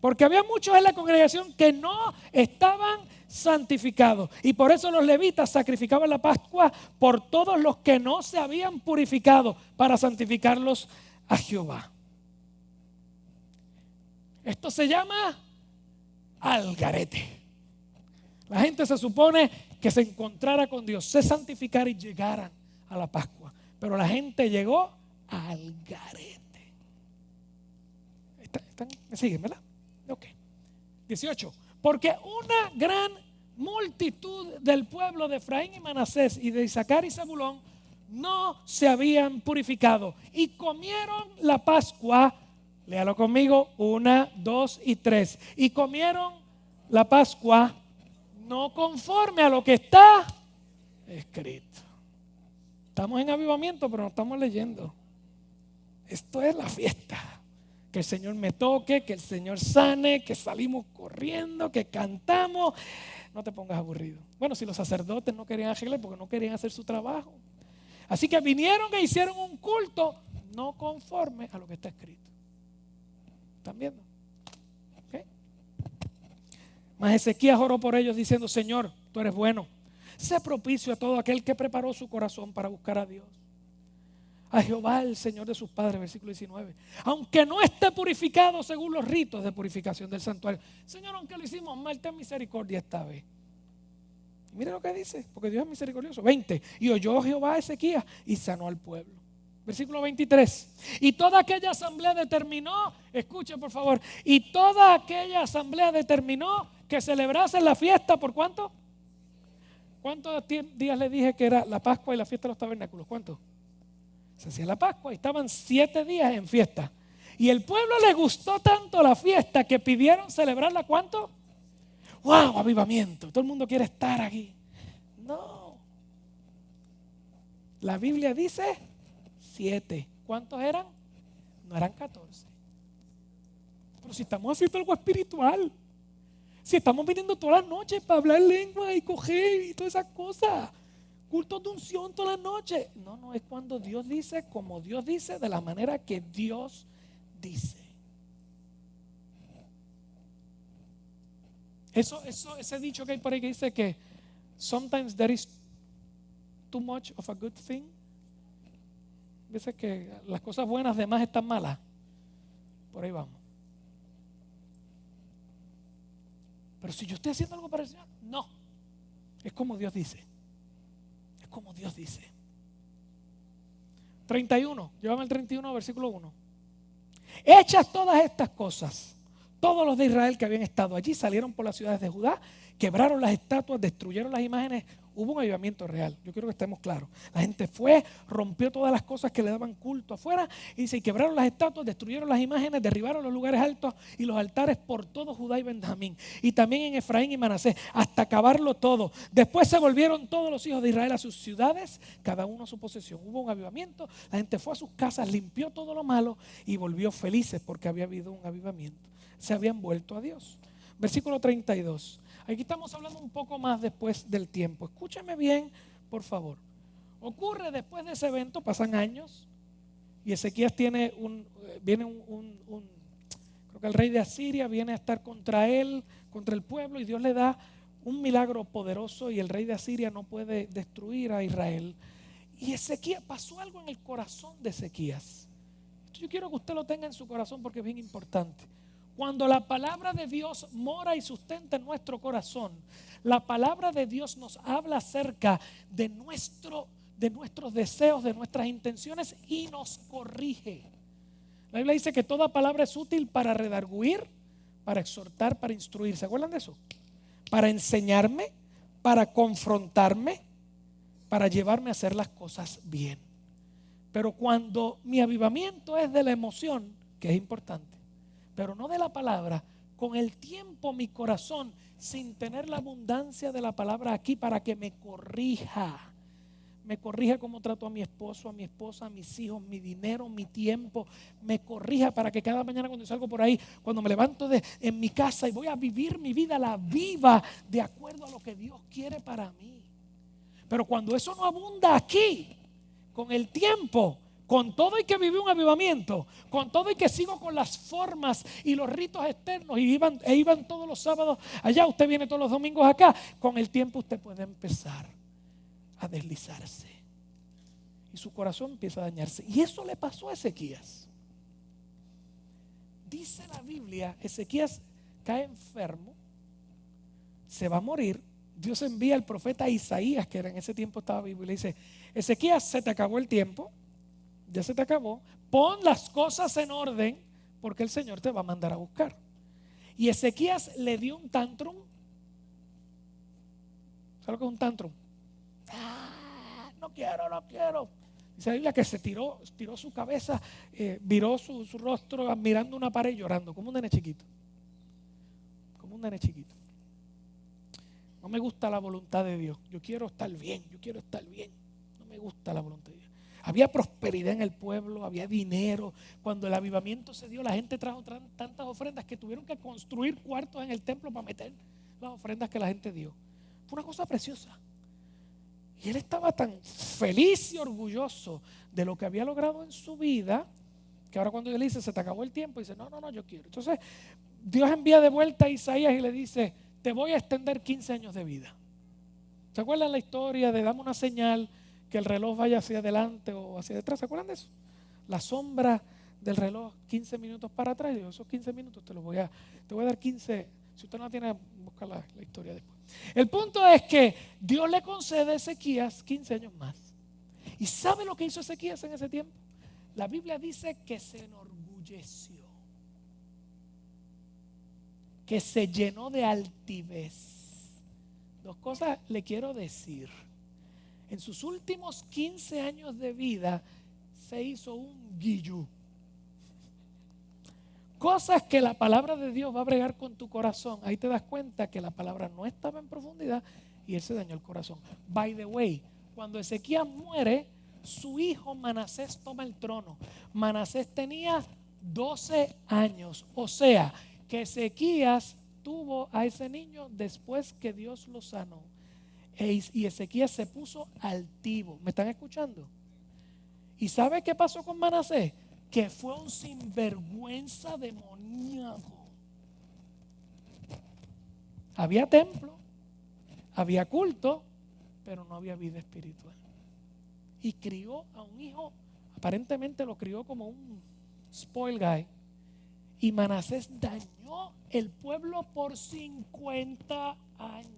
Porque había muchos en la congregación que no estaban santificados. Y por eso los levitas sacrificaban la Pascua por todos los que no se habían purificado, para santificarlos a Jehová. Esto se llama algarete. La gente se supone que se encontrara con Dios, se santificara y llegaran a la Pascua. Pero la gente llegó al garete. ¿Me siguen, verdad? Ok. 18. Porque una gran multitud del pueblo de Efraín y Manasés y de Isaacar y Zabulón no se habían purificado y comieron la Pascua. Léalo conmigo, 1, 2 y 3. Y comieron la Pascua no conforme a lo que está escrito. Estamos en avivamiento, pero no estamos leyendo. Esto es la fiesta. Que el Señor me toque, que el Señor sane, que salimos corriendo, que cantamos. No te pongas aburrido. Bueno, si los sacerdotes no querían arreglar porque no querían hacer su trabajo. Así que vinieron e hicieron un culto no conforme a lo que está escrito. ¿Están viendo? ¿Okay? Mas Ezequías oró por ellos diciendo: Señor, tú eres bueno. Sé propicio a todo aquel que preparó su corazón para buscar a Dios. A Jehová, el Señor de sus padres, versículo 19. Aunque no esté purificado según los ritos de purificación del santuario. Señor, aunque lo hicimos mal, ten misericordia esta vez. Y mire lo que dice, porque Dios es misericordioso. 20. Y oyó Jehová a Ezequías y sanó al pueblo. Versículo 23. Y toda aquella asamblea determinó, escuchen por favor, y toda aquella asamblea determinó que celebrasen la fiesta. ¿Por cuánto? ¿Cuántos días le dije que era la Pascua y la fiesta de los tabernáculos? ¿Cuántos? Se hacía la Pascua y estaban 7 días en fiesta. Y el pueblo le gustó tanto la fiesta que pidieron celebrarla. ¿Cuánto? ¡Wow! Avivamiento. Todo el mundo quiere estar aquí. No. La Biblia dice 7. ¿Cuántos eran? No eran 14. Pero si estamos haciendo algo espiritual, si estamos viniendo todas las noches para hablar lengua y coger y todas esas cosas, cultos de unción todas las noches. No, es cuando Dios dice, como Dios dice, de la manera que Dios dice. Ese dicho que hay por ahí que dice que sometimes there is too much of a good thing. Dice que las cosas buenas de más están malas. Por ahí vamos. Pero si yo estoy haciendo algo para el Señor, no. Es como Dios dice. Es como Dios dice. 31, llévame al 31, versículo 1. Hechas todas estas cosas, todos los de Israel que habían estado allí salieron por las ciudades de Judá, quebraron las estatuas, destruyeron las imágenes. Hubo un avivamiento real, yo quiero que estemos claros. La gente fue, rompió todas las cosas que le daban culto afuera y dice, y quebraron las estatuas, destruyeron las imágenes, derribaron los lugares altos y los altares por todo Judá y Benjamín, y también en Efraín y Manasés, hasta acabarlo todo. Después se volvieron todos los hijos de Israel a sus ciudades, cada uno a su posesión. Hubo un avivamiento, la gente fue a sus casas, limpió todo lo malo y volvió felices porque había habido un avivamiento. Se habían vuelto a Dios. Versículo 32. Aquí estamos hablando un poco más después del tiempo. Escúchame bien, por favor. Ocurre después de ese evento, pasan años, y Ezequías creo que el rey de Asiria viene a estar contra él, contra el pueblo, y Dios le da un milagro poderoso y el rey de Asiria no puede destruir a Israel. Y Ezequías, pasó algo en el corazón de Ezequías. Yo quiero que usted lo tenga en su corazón porque es bien importante. Cuando la palabra de Dios mora y sustenta en nuestro corazón, la palabra de Dios nos habla acerca de nuestros deseos, de nuestras intenciones y nos corrige. La Biblia dice que toda palabra es útil para redarguir, para exhortar, para instruir. ¿Se acuerdan de eso? Para enseñarme, para confrontarme, para llevarme a hacer las cosas bien. Pero cuando mi avivamiento es de la emoción, que es importante, pero no de la palabra, con el tiempo mi corazón, sin tener la abundancia de la palabra aquí para que me corrija cómo trato a mi esposo, a mi esposa, a mis hijos, mi dinero, mi tiempo, me corrija para que cada mañana cuando salgo por ahí, cuando me levanto en mi casa y voy a vivir mi vida, la viva de acuerdo a lo que Dios quiere para mí. Pero cuando eso no abunda aquí, con el tiempo, con todo y que viví un avivamiento, con todo y que sigo con las formas y los ritos externos y iban todos los sábados allá, usted viene todos los domingos acá, con el tiempo usted puede empezar a deslizarse y su corazón empieza a dañarse. Y eso le pasó a Ezequías. Dice la Biblia, Ezequías cae enfermo, se va a morir. Dios envía al profeta Isaías, que en ese tiempo estaba vivo, y le dice, Ezequías, se te acabó el tiempo, ya se te acabó, pon las cosas en orden porque el Señor te va a mandar a buscar. Y Ezequías le dio un tantrum. ¿Sabes lo que es un tantrum? No quiero. Dice la Biblia que se tiró su cabeza, viró su rostro mirando una pared y llorando, como un nene chiquito. No me gusta la voluntad de Dios. Yo quiero estar bien. No me gusta la voluntad de Dios. Había prosperidad en el pueblo, había dinero. Cuando el avivamiento se dio, la gente trajo tantas ofrendas que tuvieron que construir cuartos en el templo para meter las ofrendas que la gente dio. Fue una cosa preciosa. Y él estaba tan feliz y orgulloso de lo que había logrado en su vida, que ahora cuando él dice, se te acabó el tiempo, dice, no, yo quiero. Entonces, Dios envía de vuelta a Isaías y le dice, te voy a extender 15 años de vida. ¿Se acuerdan la historia de dame una señal que el reloj vaya hacia adelante o hacia detrás? ¿Se acuerdan de eso? La sombra del reloj 15 minutos para atrás. Y esos 15 minutos te voy a dar 15. Si usted no la tiene, busca la historia después. El punto es que Dios le concede a Ezequías 15 años más. ¿Y sabe lo que hizo Ezequías en ese tiempo? La Biblia dice que se enorgulleció, que se llenó de altivez. Dos cosas le quiero decir. En sus últimos 15 años de vida se hizo un guillú. Cosas que la palabra de Dios va a bregar con tu corazón. Ahí te das cuenta que la palabra no estaba en profundidad y él se dañó el corazón. By the way, cuando Ezequías muere, su hijo Manasés toma el trono. Manasés tenía 12 años. O sea, que Ezequías tuvo a ese niño después que Dios lo sanó. Y Ezequías se puso altivo. ¿Me están escuchando? ¿Y sabe qué pasó con Manasés? Que fue un sinvergüenza demoníaco. Había templo, había culto, pero no había vida espiritual. Y crió a un hijo, aparentemente lo crió como un spoil guy. Y Manasés dañó el pueblo por 50 años.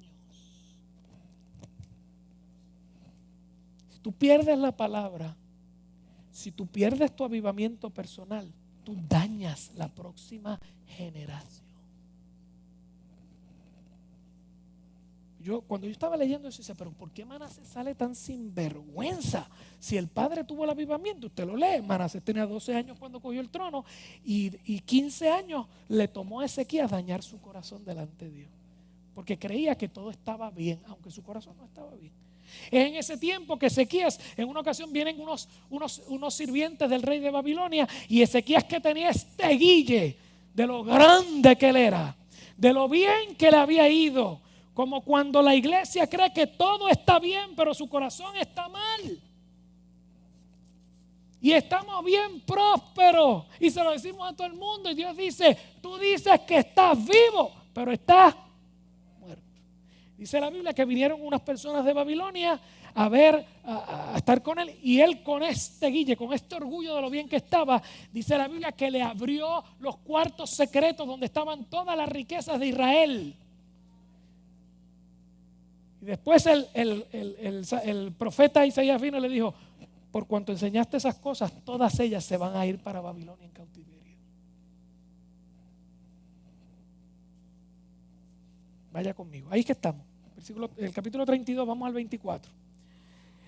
Si tú pierdes la palabra, si tú pierdes tu avivamiento personal, tú dañas la próxima generación. Cuando yo estaba leyendo eso, decía, pero ¿por qué Manasés sale tan sinvergüenza? Si el padre tuvo el avivamiento, usted lo lee, Manasés tenía 12 años cuando cogió el trono y 15 años le tomó a Ezequías dañar su corazón delante de Dios. Porque creía que todo estaba bien, aunque su corazón no estaba bien. Es en ese tiempo que Ezequías, en una ocasión vienen unos sirvientes del rey de Babilonia, y Ezequías, que tenía este guille de lo grande que él era, de lo bien que le había ido, como cuando la iglesia cree que todo está bien, pero su corazón está mal. Y estamos bien prósperos y se lo decimos a todo el mundo, y Dios dice, tú dices que estás vivo, pero estás muerto. Dice la Biblia que vinieron unas personas de Babilonia a estar con él, y él, con este guille, con este orgullo de lo bien que estaba, dice la Biblia que le abrió los cuartos secretos donde estaban todas las riquezas de Israel. Y después el profeta Isaías vino y le dijo, por cuanto enseñaste esas cosas, todas ellas se van a ir para Babilonia en cautiverio. Vaya conmigo, ahí que estamos. El capítulo 32, vamos al 24.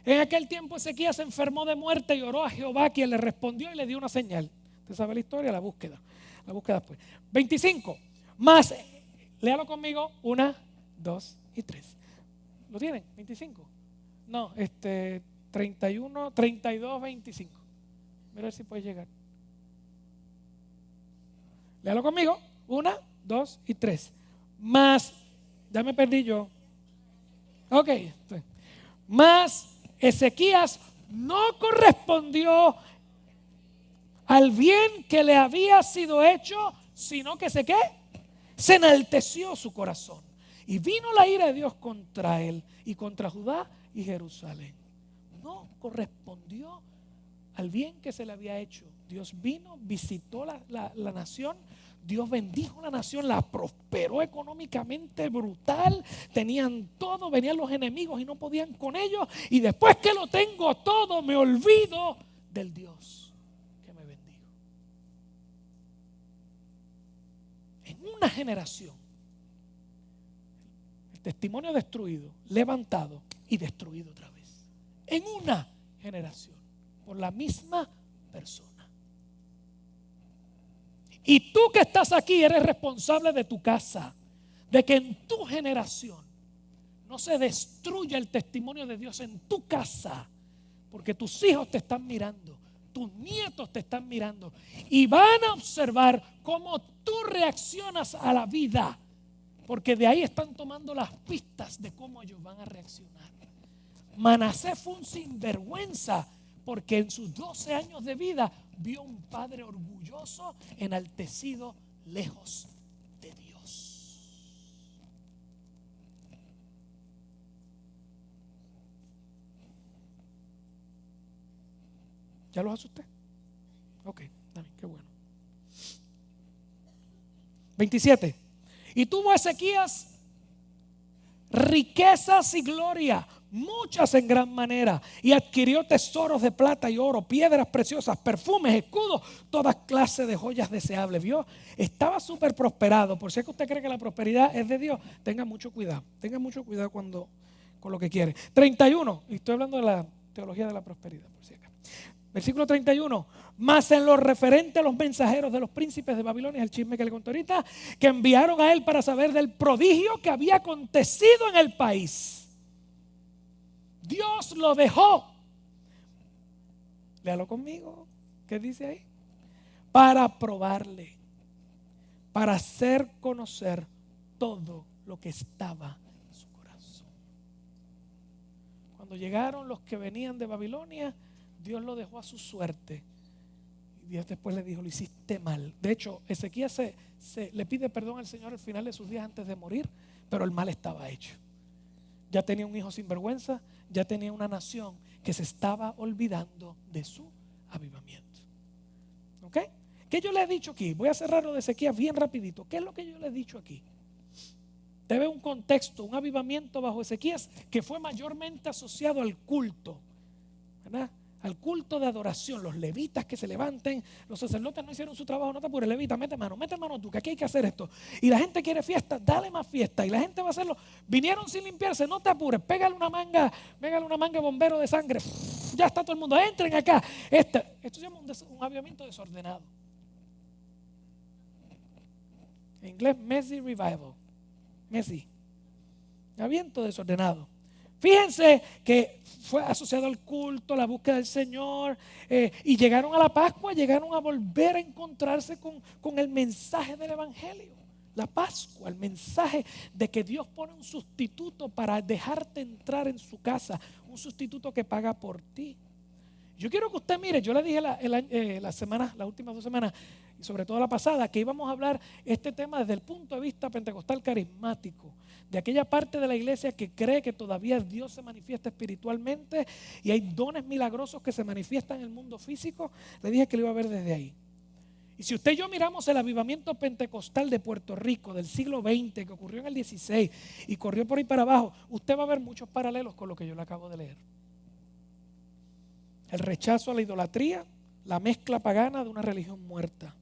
En aquel tiempo Ezequías se enfermó de muerte y oró a Jehová, quien le respondió y le dio una señal. ¿Usted sabe la historia? La búsqueda después. 25. Más, léalo conmigo, 1, 2 y 3. ¿Lo tienen? 25. No, 31, 32, 25. Mira a ver si puede llegar. Léalo conmigo. 1, 2 y 3. Más, ya me perdí yo. Ok. Más Ezequías no correspondió al bien que le había sido hecho, sino que se enalteció su corazón. Y vino la ira de Dios contra él y contra Judá y Jerusalén. No correspondió al bien que se le había hecho. Dios vino, visitó la nación, Dios bendijo la nación, la prosperó económicamente brutal, tenían todo, venían los enemigos y no podían con ellos, y después que lo tengo todo me olvido del Dios que me bendijo. En una generación, el testimonio destruido, levantado y destruido otra vez. En una generación, por la misma persona. Y tú que estás aquí eres responsable de tu casa, de que en tu generación no se destruya el testimonio de Dios en tu casa, porque tus hijos te están mirando, tus nietos te están mirando y van a observar cómo tú reaccionas a la vida, porque de ahí están tomando las pistas de cómo ellos van a reaccionar. Manasés fue un sinvergüenza, porque en sus 12 años de vida vio un padre orgulloso, enaltecido, lejos de Dios. ¿Ya los asusté? Ok, qué bueno. 27. Y tuvo Ezequías riquezas y gloria, muchas en gran manera, y adquirió tesoros de plata y oro, piedras preciosas, perfumes, escudos, toda clase de joyas deseables. ¿Vio? Estaba súper prosperado. Por si es que usted cree que la prosperidad es de Dios, tenga mucho cuidado con lo que quiere. 31, y estoy hablando de la teología de la prosperidad, por si acaso. Versículo 31. Mas en lo referente a los mensajeros de los príncipes de Babilonia, el chisme que le conté ahorita, que enviaron a él para saber del prodigio que había acontecido en el país, Dios lo dejó. Léalo conmigo. ¿Qué dice ahí? Para probarle, para hacer conocer todo lo que estaba en su corazón. Cuando llegaron los que venían de Babilonia, Dios lo dejó a su suerte. Y Dios después le dijo, lo hiciste mal. De hecho, Ezequías le pide perdón al Señor al final de sus días antes de morir, pero el mal estaba hecho. Ya tenía un hijo sin vergüenza, ya tenía una nación que se estaba olvidando de su avivamiento. ¿Ok? ¿Qué yo le he dicho aquí? Voy a cerrar lo de Ezequías bien rapidito. ¿Qué es lo que yo le he dicho aquí? Debe un contexto, un avivamiento bajo Ezequías que fue mayormente asociado al culto, ¿verdad? Al culto de adoración. Los levitas que se levanten, los sacerdotes no hicieron su trabajo, no te apures, levita, mete mano tú, que aquí hay que hacer esto. Y la gente quiere fiesta, dale más fiesta. Y la gente va a hacerlo. Vinieron sin limpiarse, no te apures, pégale una manga bombero de sangre. Ya está todo el mundo, entren acá. Esto se llama un avivamiento desordenado. En inglés, messy revival. Messy. Avivamiento desordenado. Fíjense que fue asociado al culto, a la búsqueda del Señor, y llegaron a la Pascua, llegaron a volver a encontrarse con el mensaje del Evangelio. La Pascua, el mensaje de que Dios pone un sustituto para dejarte entrar en su casa, un sustituto que paga por ti. Yo quiero que usted mire, yo le dije las últimas 2 semanas, y sobre todo la pasada, que íbamos a hablar este tema desde el punto de vista pentecostal carismático, de aquella parte de la iglesia que cree que todavía Dios se manifiesta espiritualmente y hay dones milagrosos que se manifiestan en el mundo físico. Le dije que lo iba a ver desde ahí. Y si usted y yo miramos el avivamiento pentecostal de Puerto Rico del siglo XX, que ocurrió en el 16 y corrió por ahí para abajo, usted va a ver muchos paralelos con lo que yo le acabo de leer. El rechazo a la idolatría, la mezcla pagana de una religión muerta,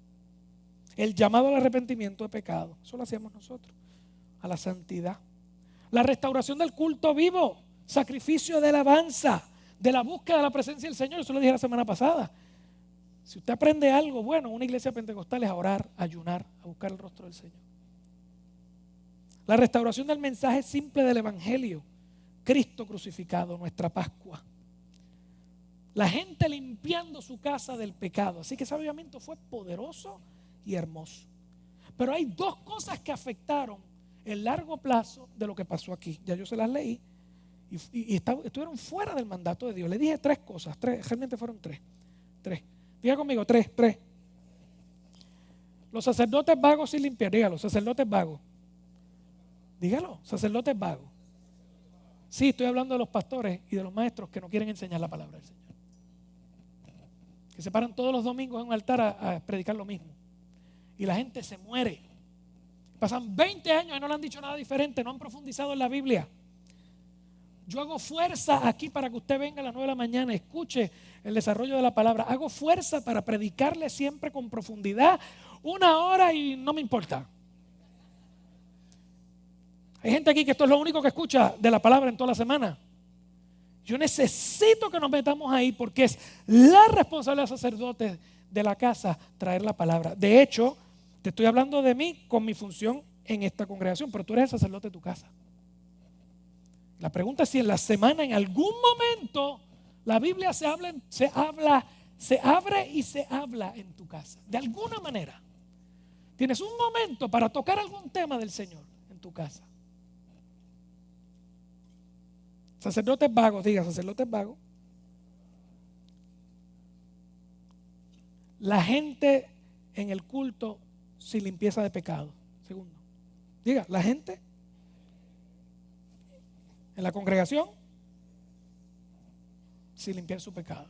el llamado al arrepentimiento de pecado, eso lo hacíamos nosotros, a la santidad, la restauración del culto vivo, sacrificio de alabanza, de la búsqueda de la presencia del Señor. Eso lo dije la semana pasada. Si usted aprende algo bueno en una iglesia pentecostal es a orar, a ayunar, a buscar el rostro del Señor. La restauración del mensaje simple del Evangelio, Cristo crucificado, nuestra Pascua. La gente limpiando su casa del pecado. Así que ese avivamiento fue poderoso y hermoso. Pero hay 2 cosas que afectaron el largo plazo de lo que pasó aquí. Ya yo se las leí y estuvieron fuera del mandato de Dios. Le dije 3 cosas, realmente fueron 3. Diga conmigo, 3. Los sacerdotes vagos sin limpiar. Dígalo, sacerdotes vagos. Dígalo, sacerdotes vagos. Sí, estoy hablando de los pastores y de los maestros que no quieren enseñar la palabra del Señor. Que se paran todos los domingos en un altar a predicar lo mismo. Y la gente se muere. Pasan 20 años y no le han dicho nada diferente, no han profundizado en la Biblia. Yo hago fuerza aquí para que usted venga a las 9 de la mañana, escuche el desarrollo de la palabra. Hago fuerza para predicarle siempre con profundidad, 1 hora y no me importa. Hay gente aquí que esto es lo único que escucha de la palabra en toda la semana. Yo necesito que nos metamos ahí porque es la responsabilidad de los sacerdotes de la casa traer la palabra. De hecho, te estoy hablando de mí con mi función en esta congregación, pero tú eres el sacerdote de tu casa. La pregunta es si en la semana, en algún momento, la Biblia se abre y se habla en tu casa. De alguna manera. Tienes un momento para tocar algún tema del Señor en tu casa. Sacerdotes vagos, diga, sacerdotes vagos. La gente en el culto sin limpieza de pecado. Segundo, diga, la gente en la congregación sin limpiar su pecado.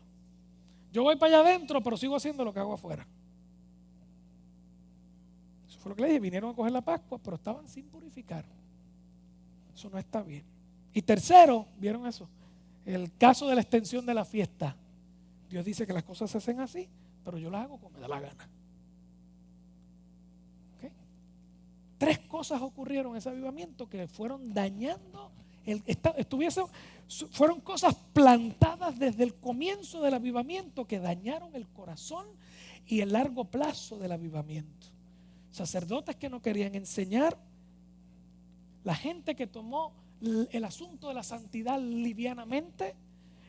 Yo voy para allá adentro, pero sigo haciendo lo que hago afuera. Eso fue lo que le dije. Vinieron a coger la Pascua, pero estaban sin purificar. Eso no está bien. Y tercero, ¿vieron eso? El caso de la extensión de la fiesta. Dios dice que las cosas se hacen así, pero yo las hago como me da la gana. ¿Okay? 3 cosas ocurrieron en ese avivamiento que fueron dañando. Fueron cosas plantadas desde el comienzo del avivamiento que dañaron el corazón y el largo plazo del avivamiento. Sacerdotes que no querían enseñar, la gente que tomó el asunto de la santidad livianamente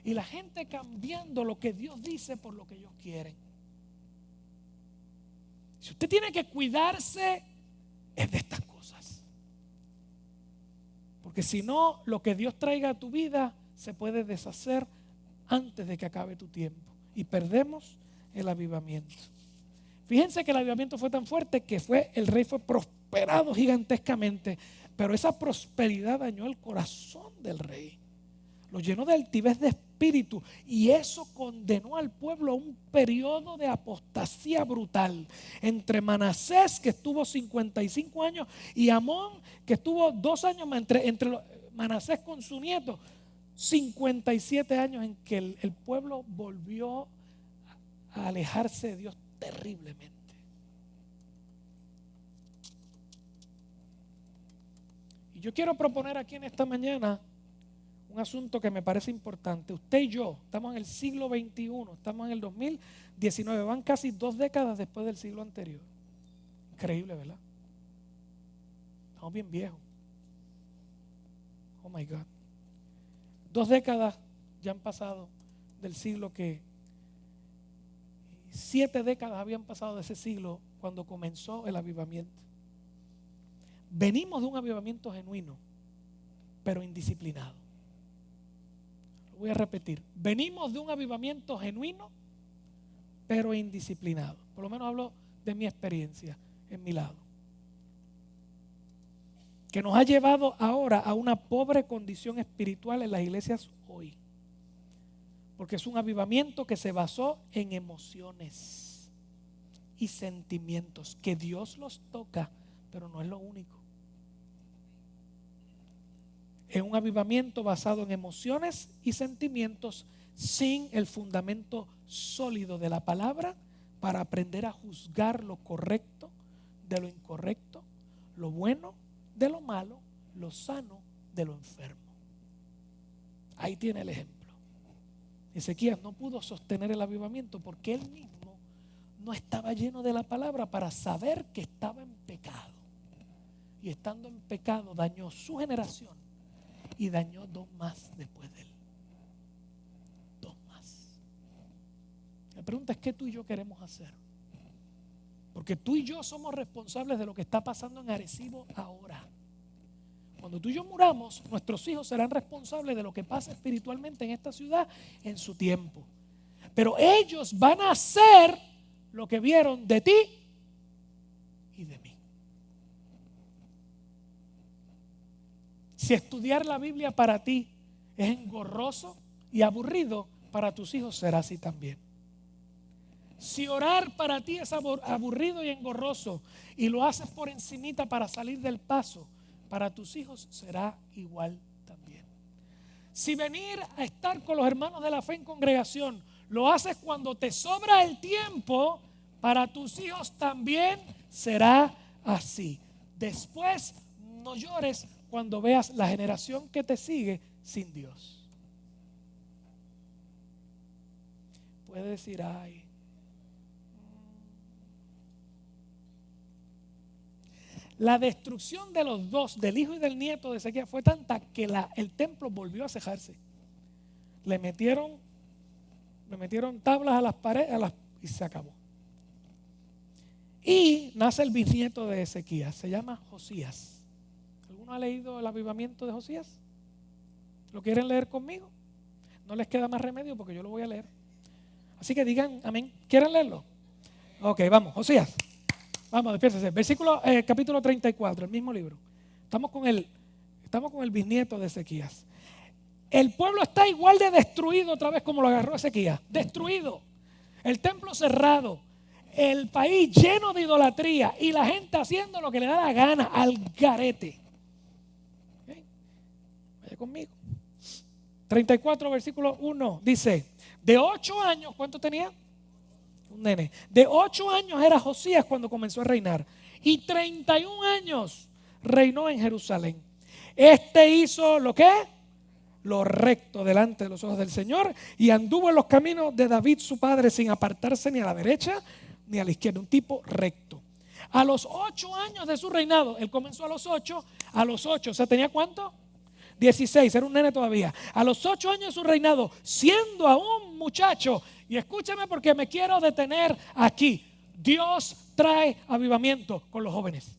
y la gente cambiando lo que Dios dice por lo que ellos quieren. Si usted tiene que cuidarse, es de estas cosas. Porque si no, lo que Dios traiga a tu vida se puede deshacer antes de que acabe tu tiempo y perdemos el avivamiento. Fíjense que el avivamiento fue tan fuerte que el rey fue prosperado gigantescamente, pero esa prosperidad dañó el corazón del rey. Lo llenó de altivez de espíritu. espíritu. Y eso condenó al pueblo a un periodo de apostasía brutal. Entre Manasés, que estuvo 55 años, y Amón, que estuvo 2 años más, entre Manasés con su nieto, 57 años en que el pueblo volvió a alejarse de Dios terriblemente. Y yo quiero proponer aquí en esta mañana un asunto que me parece importante. Usted y yo estamos en el siglo XXI, estamos en el 2019, van casi 2 décadas después del siglo anterior. Increíble, ¿verdad? Estamos bien viejos. Oh my God. 2 décadas ya han pasado del siglo que 7 décadas habían pasado de ese siglo cuando comenzó el avivamiento. Venimos de un avivamiento genuino, pero indisciplinado. Lo voy a repetir. Venimos de un avivamiento genuino, pero indisciplinado. Por lo menos hablo de mi experiencia en mi lado. Que nos ha llevado ahora a una pobre condición espiritual en las iglesias hoy. Porque es un avivamiento que se basó en emociones y sentimientos, que Dios los toca, pero no es lo único. Es un avivamiento basado en emociones y sentimientos sin el fundamento sólido de la palabra para aprender a juzgar lo correcto de lo incorrecto, lo bueno de lo malo, lo sano de lo enfermo. Ahí tiene el ejemplo. Ezequías no pudo sostener el avivamiento porque él mismo no estaba lleno de la palabra para saber que estaba en pecado. Y estando en pecado dañó su generación y dañó 2 más después de él. 2 más. La pregunta es: ¿qué tú y yo queremos hacer? Porque tú y yo somos responsables de lo que está pasando en Arecibo ahora. Cuando tú y yo muramos, nuestros hijos serán responsables de lo que pasa espiritualmente en esta ciudad en su tiempo. Pero ellos van a hacer lo que vieron de ti y de mí. Si estudiar la Biblia para ti es engorroso y aburrido, para tus hijos será así también. Si orar para ti es aburrido y engorroso y lo haces por encimita para salir del paso, para tus hijos será igual también. Si venir a estar con los hermanos de la fe en congregación lo haces cuando te sobra el tiempo, para tus hijos también será así. Después no llores cuando veas la generación que te sigue sin Dios. Puede decir: ay, la destrucción de los 2, del hijo y del nieto de Ezequías, fue tanta que el templo volvió a cejarse. Le metieron tablas a las paredes y se acabó. Y nace el bisnieto de Ezequías, se llama Josías. ¿Alguno ha leído el avivamiento de Josías? ¿Lo quieren leer conmigo? No les queda más remedio porque yo lo voy a leer. Así que digan amén. ¿Quieren leerlo? Ok, vamos, Josías. Vamos, despiértese. Capítulo 34, el mismo libro. Estamos con el bisnieto de Ezequías. El pueblo está igual de destruido otra vez como lo agarró Ezequías. Destruido. El templo cerrado. El país lleno de idolatría y la gente haciendo lo que le da la gana, al garete. ¿Okay? Vaya conmigo. 34, versículo 1 dice: de 8 años, ¿cuánto tenía? Un nene. De 8 años era Josías cuando comenzó a reinar. Y 31 años reinó en Jerusalén. Hizo ¿lo qué? Lo recto delante de los ojos del Señor, y anduvo en los caminos de David su padre, sin apartarse ni a la derecha ni a la izquierda. Un tipo recto. A los 8 años de su reinado, él comenzó a los 8, o sea, ¿tenía cuánto? 16, era un nene todavía. A los 8 años de su reinado, siendo aún muchacho, y escúchame porque me quiero detener aquí, Dios trae avivamiento con los jóvenes.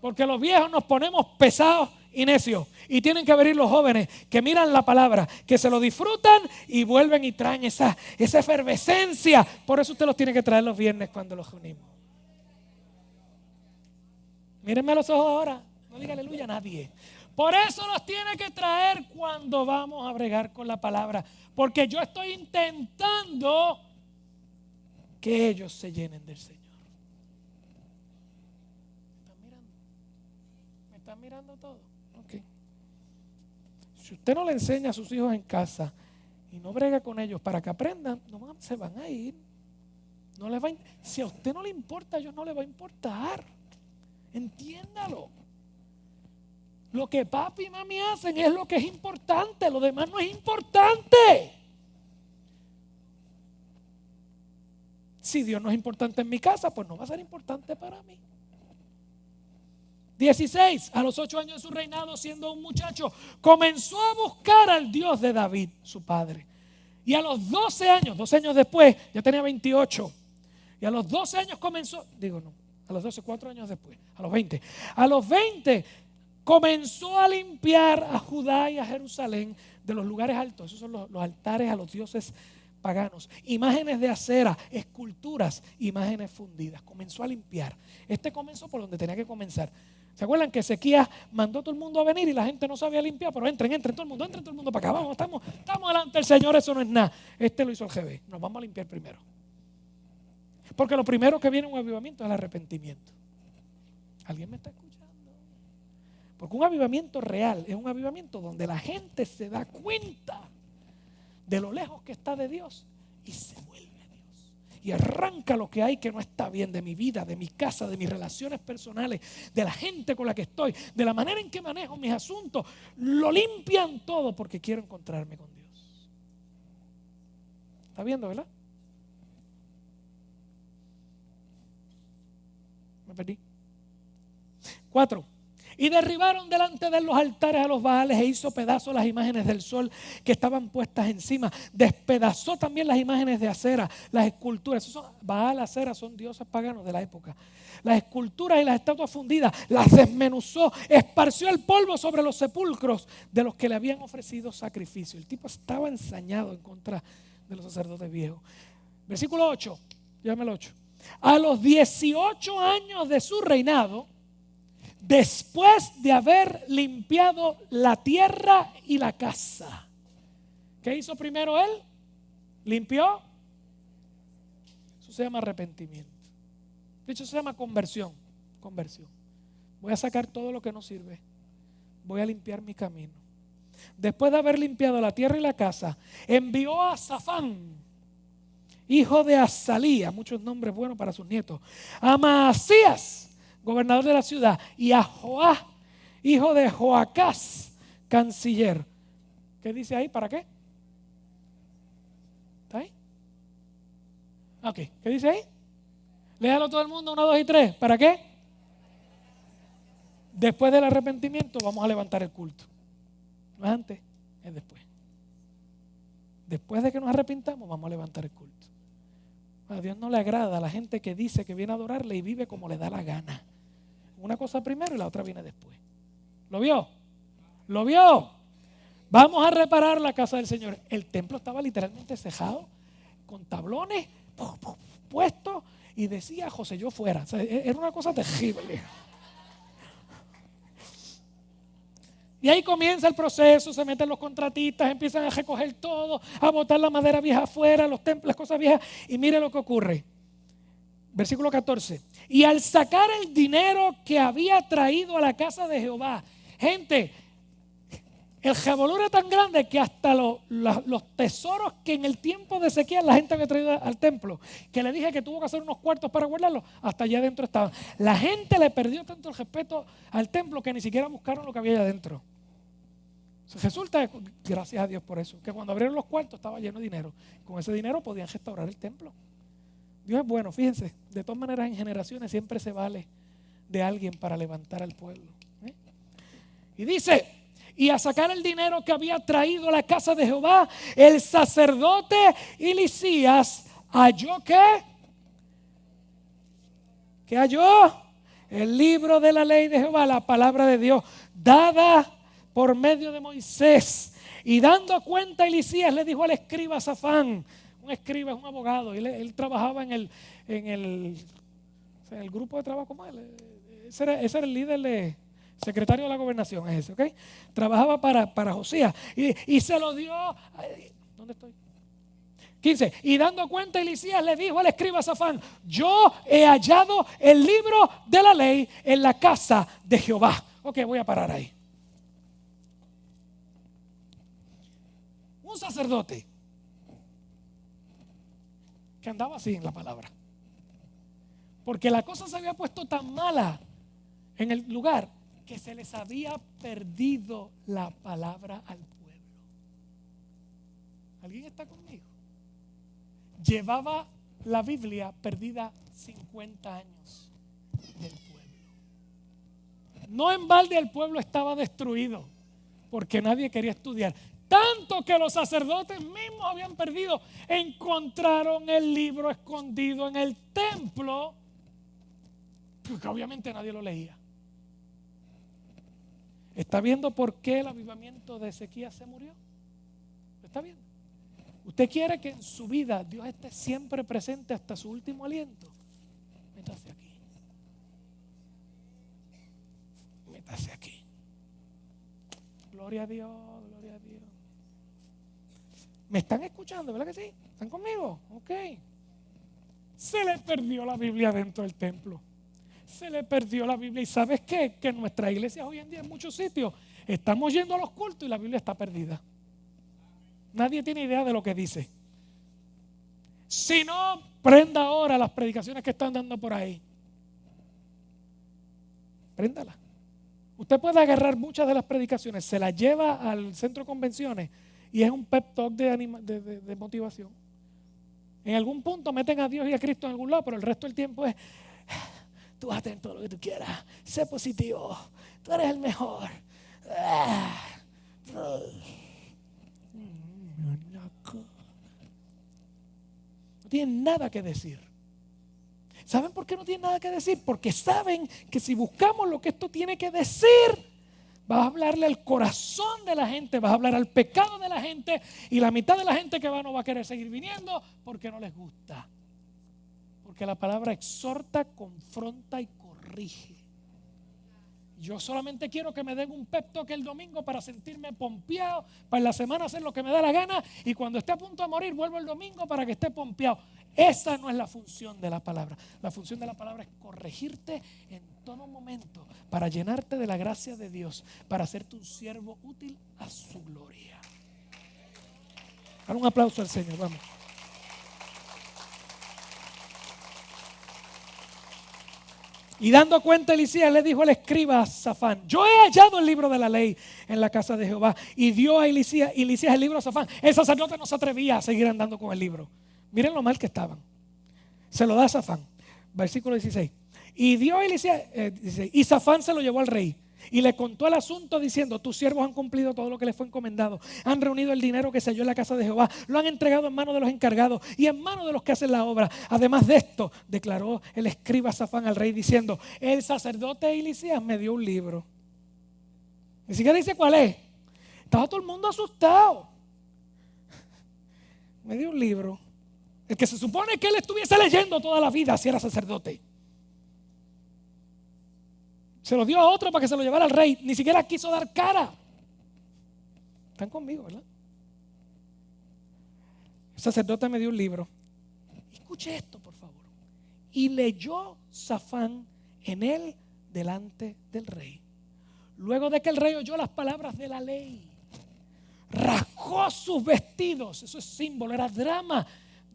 Porque los viejos nos ponemos pesados y necios, y tienen que venir los jóvenes que miran la palabra, que se lo disfrutan y vuelven y traen esa efervescencia. Por eso usted los tiene que traer los viernes cuando los unimos. Mírenme a los ojos ahora. No diga aleluya a nadie. Por eso los tiene que traer cuando vamos a bregar con la palabra. Porque yo estoy intentando que ellos se llenen del Señor. ¿Me están mirando? ¿Me están mirando todo? Ok. Si usted no le enseña a sus hijos en casa y no brega con ellos para que aprendan, no se van a ir. No les va a, si a usted no le importa, a ellos no les va a importar. Entiéndalo. Lo que papi y mami hacen es lo que es importante, lo demás no es importante. Si Dios no es importante en mi casa, pues no va a ser importante para mí. 16, a los 8 años de su reinado, siendo un muchacho, comenzó a buscar al Dios de David, su padre. Y a los 12 años después, ya tenía 28. Y a los 12 años comenzó, a los 12, 4 años después, a los 20. A los 20 comenzó a limpiar a Judá y a Jerusalén de los lugares altos. Esos son los altares a los dioses paganos. Imágenes de acera, esculturas, imágenes fundidas. Comenzó a limpiar. Este comenzó por donde tenía que comenzar. ¿Se acuerdan que Ezequías mandó a todo el mundo a venir y la gente no sabía limpiar? Pero entren todo el mundo para acá. Vamos, estamos delante del Señor, eso no es nada. Este lo hizo el GB. Nos vamos a limpiar primero. Porque lo primero que viene en un avivamiento es el arrepentimiento. ¿Alguien me está escuchando? Porque un avivamiento real es un avivamiento donde la gente se da cuenta de lo lejos que está de Dios y se vuelve a Dios. Y arranca lo que hay que no está bien de mi vida, de mi casa, de mis relaciones personales, de la gente con la que estoy, de la manera en que manejo mis asuntos. Lo limpian todo porque quiero encontrarme con Dios. ¿Está viendo, verdad? Me perdí. 4. Y derribaron delante de él los altares a los Baales e hizo pedazos las imágenes del sol que estaban puestas encima. Despedazó también las imágenes de acera, las esculturas. Esos son, Baal, acera son dioses paganos de la época. Las esculturas y las estatuas fundidas las desmenuzó, esparció el polvo sobre los sepulcros de los que le habían ofrecido sacrificio. El tipo estaba ensañado en contra de los sacerdotes viejos. Versículo 8, llámame el 8. A los 18 años de su reinado, después de haber limpiado la tierra y la casa. ¿Qué hizo primero él? Limpió. Eso se llama arrepentimiento. De hecho, se llama conversión. Voy a sacar todo lo que no sirve. Voy a limpiar mi camino. Después de haber limpiado la tierra y la casa, envió a Safán, hijo de Azalía, muchos nombres buenos para sus nietos, a Maasías, gobernador de la ciudad, y a Joás, hijo de Joacás, canciller. ¿Qué dice ahí? ¿Para qué? ¿Está ahí? Ok, ¿qué dice ahí? Léalo todo el mundo, 1, 2 y 3. ¿Para qué? Después del arrepentimiento vamos a levantar el culto. No es antes, es después. Después de que nos arrepintamos vamos a levantar el culto. A Dios no le agrada a la gente que dice que viene a adorarle y vive como le da la gana. Una cosa primero y la otra viene después. ¿Lo vio? ¿Lo vio? Vamos a reparar la casa del Señor. El templo estaba literalmente cejado, con tablones puestos, y decía José yo fuera. O sea, era una cosa terrible. Y ahí comienza el proceso, se meten los contratistas, empiezan a recoger todo, a botar la madera vieja afuera, los templos, las cosas viejas, y mire lo que ocurre. Versículo 14. Y al sacar el dinero que había traído a la casa de Jehová, gente, el revolú era tan grande que hasta los tesoros que en el tiempo de Ezequiel la gente había traído al templo, que le dije que tuvo que hacer unos cuartos para guardarlos, hasta allá adentro estaban. La gente le perdió tanto el respeto al templo que ni siquiera buscaron lo que había allá adentro. Resulta, gracias a Dios por eso, que cuando abrieron los cuartos estaba lleno de dinero. Con ese dinero podían restaurar el templo. Dios es bueno, fíjense, de todas maneras en generaciones siempre se vale de alguien para levantar al pueblo. Y dice, y a sacar el dinero que había traído a la casa de Jehová, el sacerdote Hilcías halló ¿qué? ¿Qué halló? El libro de la ley de Jehová, la palabra de Dios, dada por medio de Moisés. Y dando cuenta Hilcías le dijo al escriba Safán, un escriba es un abogado, y él trabajaba en el grupo de trabajo como él. Ese era el líder secretario de la gobernación es ese, ¿ok? Trabajaba para Josías y se lo dio. ¿Dónde estoy? 15. Y dando cuenta, Hilcías le dijo al escriba Safán: yo he hallado el libro de la ley en la casa de Jehová. Ok, voy a parar ahí. Un sacerdote que andaba así en la palabra, porque la cosa se había puesto tan mala en el lugar que se les había perdido la palabra al pueblo. ¿Alguien está conmigo? Llevaba la Biblia perdida 50 años del pueblo. No en balde el pueblo estaba destruido, porque nadie quería estudiar. Tanto que los sacerdotes mismos habían perdido. Encontraron el libro escondido en el templo, porque obviamente nadie lo leía. ¿Está viendo por qué el avivamiento de Ezequías se murió? ¿Lo está viendo? ¿Usted quiere que en su vida Dios esté siempre presente hasta su último aliento? Métase aquí. Métase aquí. Gloria a Dios, gloria a Dios. ¿Me están escuchando? ¿Verdad que sí? ¿Están conmigo? Ok. Se le perdió la Biblia dentro del templo. Se le perdió la Biblia. ¿Y sabes qué? Que en nuestras iglesias hoy en día, en muchos sitios, estamos yendo a los cultos y la Biblia está perdida. Nadie tiene idea de lo que dice. Si no, prenda ahora las predicaciones que están dando por ahí. Préndala. Usted puede agarrar muchas de las predicaciones, se las lleva al centro de convenciones y es un pep talk de motivación. En algún punto meten a Dios y a Cristo en algún lado, pero el resto del tiempo es: tú vas a tener todo lo que tú quieras, sé positivo, tú eres el mejor. No tienen nada que decir. ¿Saben por qué no tienen nada que decir? Porque saben que si buscamos lo que esto tiene que decir, vas a hablarle al corazón de la gente, vas a hablar al pecado de la gente, y la mitad de la gente que va no va a querer seguir viniendo porque no les gusta. Porque la palabra exhorta, confronta y corrige. Yo solamente quiero que me den un pep talk el domingo para sentirme pompeado, para en la semana hacer lo que me da la gana, y cuando esté a punto de morir vuelvo el domingo para que esté pompeado. Esa no es la función de la palabra. La función de la palabra es corregirte en todo momento, para llenarte de la gracia de Dios, para hacerte un siervo útil a su gloria. Dale un aplauso al Señor, vamos. Y dando cuenta, Hilcías le dijo al escriba Safán: yo he hallado el libro de la ley en la casa de Jehová. Y dio a Hilcías el libro a Safán. El sacerdote no se atrevía a seguir andando con el libro. Miren lo mal que estaban. Se lo da a Safán. Versículo 16. Y dio a Hilcías, y Safán se lo llevó al rey. Y le contó el asunto diciendo: tus siervos han cumplido todo lo que les fue encomendado, han reunido el dinero que se halló en la casa de Jehová, lo han entregado en manos de los encargados y en manos de los que hacen la obra. Además de esto, declaró el escriba Safán al rey diciendo: el sacerdote Hilcías me dio un libro. Ni siquiera dice cuál es. Estaba todo el mundo asustado. Me dio un libro, el que se supone que él estuviese leyendo toda la vida si era sacerdote. Se lo dio a otro para que se lo llevara al rey. Ni siquiera quiso dar cara. Están conmigo, ¿verdad? El sacerdote me dio un libro. Escuche esto, por favor. Y leyó Safán en él delante del rey. Luego de que el rey oyó las palabras de la ley, rasgó sus vestidos. Eso es símbolo, era drama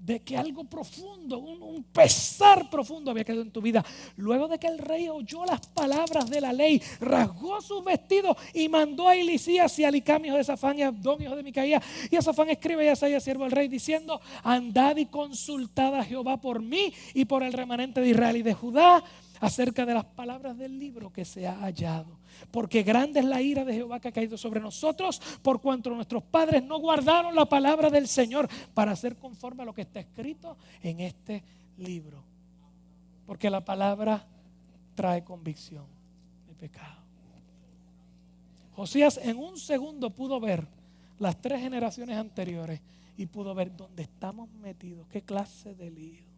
de que algo profundo, un pesar profundo había quedado en tu vida. Luego de que el rey oyó las palabras de la ley, rasgó sus vestidos y mandó a Hilcías y a Alicam, hijo de Safán, y a Abdón, hijo de Micaía, y a Safán, escriba, y a Asaías, siervo del rey, diciendo: andad y consultad a Jehová por mí y por el remanente de Israel y de Judá acerca de las palabras del libro que se ha hallado. Porque grande es la ira de Jehová que ha caído sobre nosotros, por cuanto nuestros padres no guardaron la palabra del Señor para hacer conforme a lo que está escrito en este libro. Porque la palabra trae convicción de pecado. Josías en un segundo pudo ver las 3 generaciones anteriores y pudo ver dónde estamos metidos, qué clase de lío.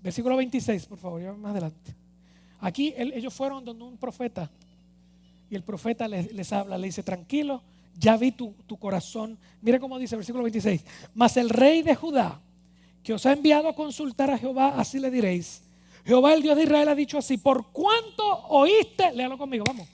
Versículo 26, por favor, llévame más adelante. Aquí ellos fueron donde un profeta y el profeta les habla, le dice: tranquilo, ya vi tu corazón. Mire cómo dice versículo 26. Mas el rey de Judá, que os ha enviado a consultar a Jehová, así le diréis: Jehová, el Dios de Israel, ha dicho así: por cuanto oíste, léalo conmigo, vamos.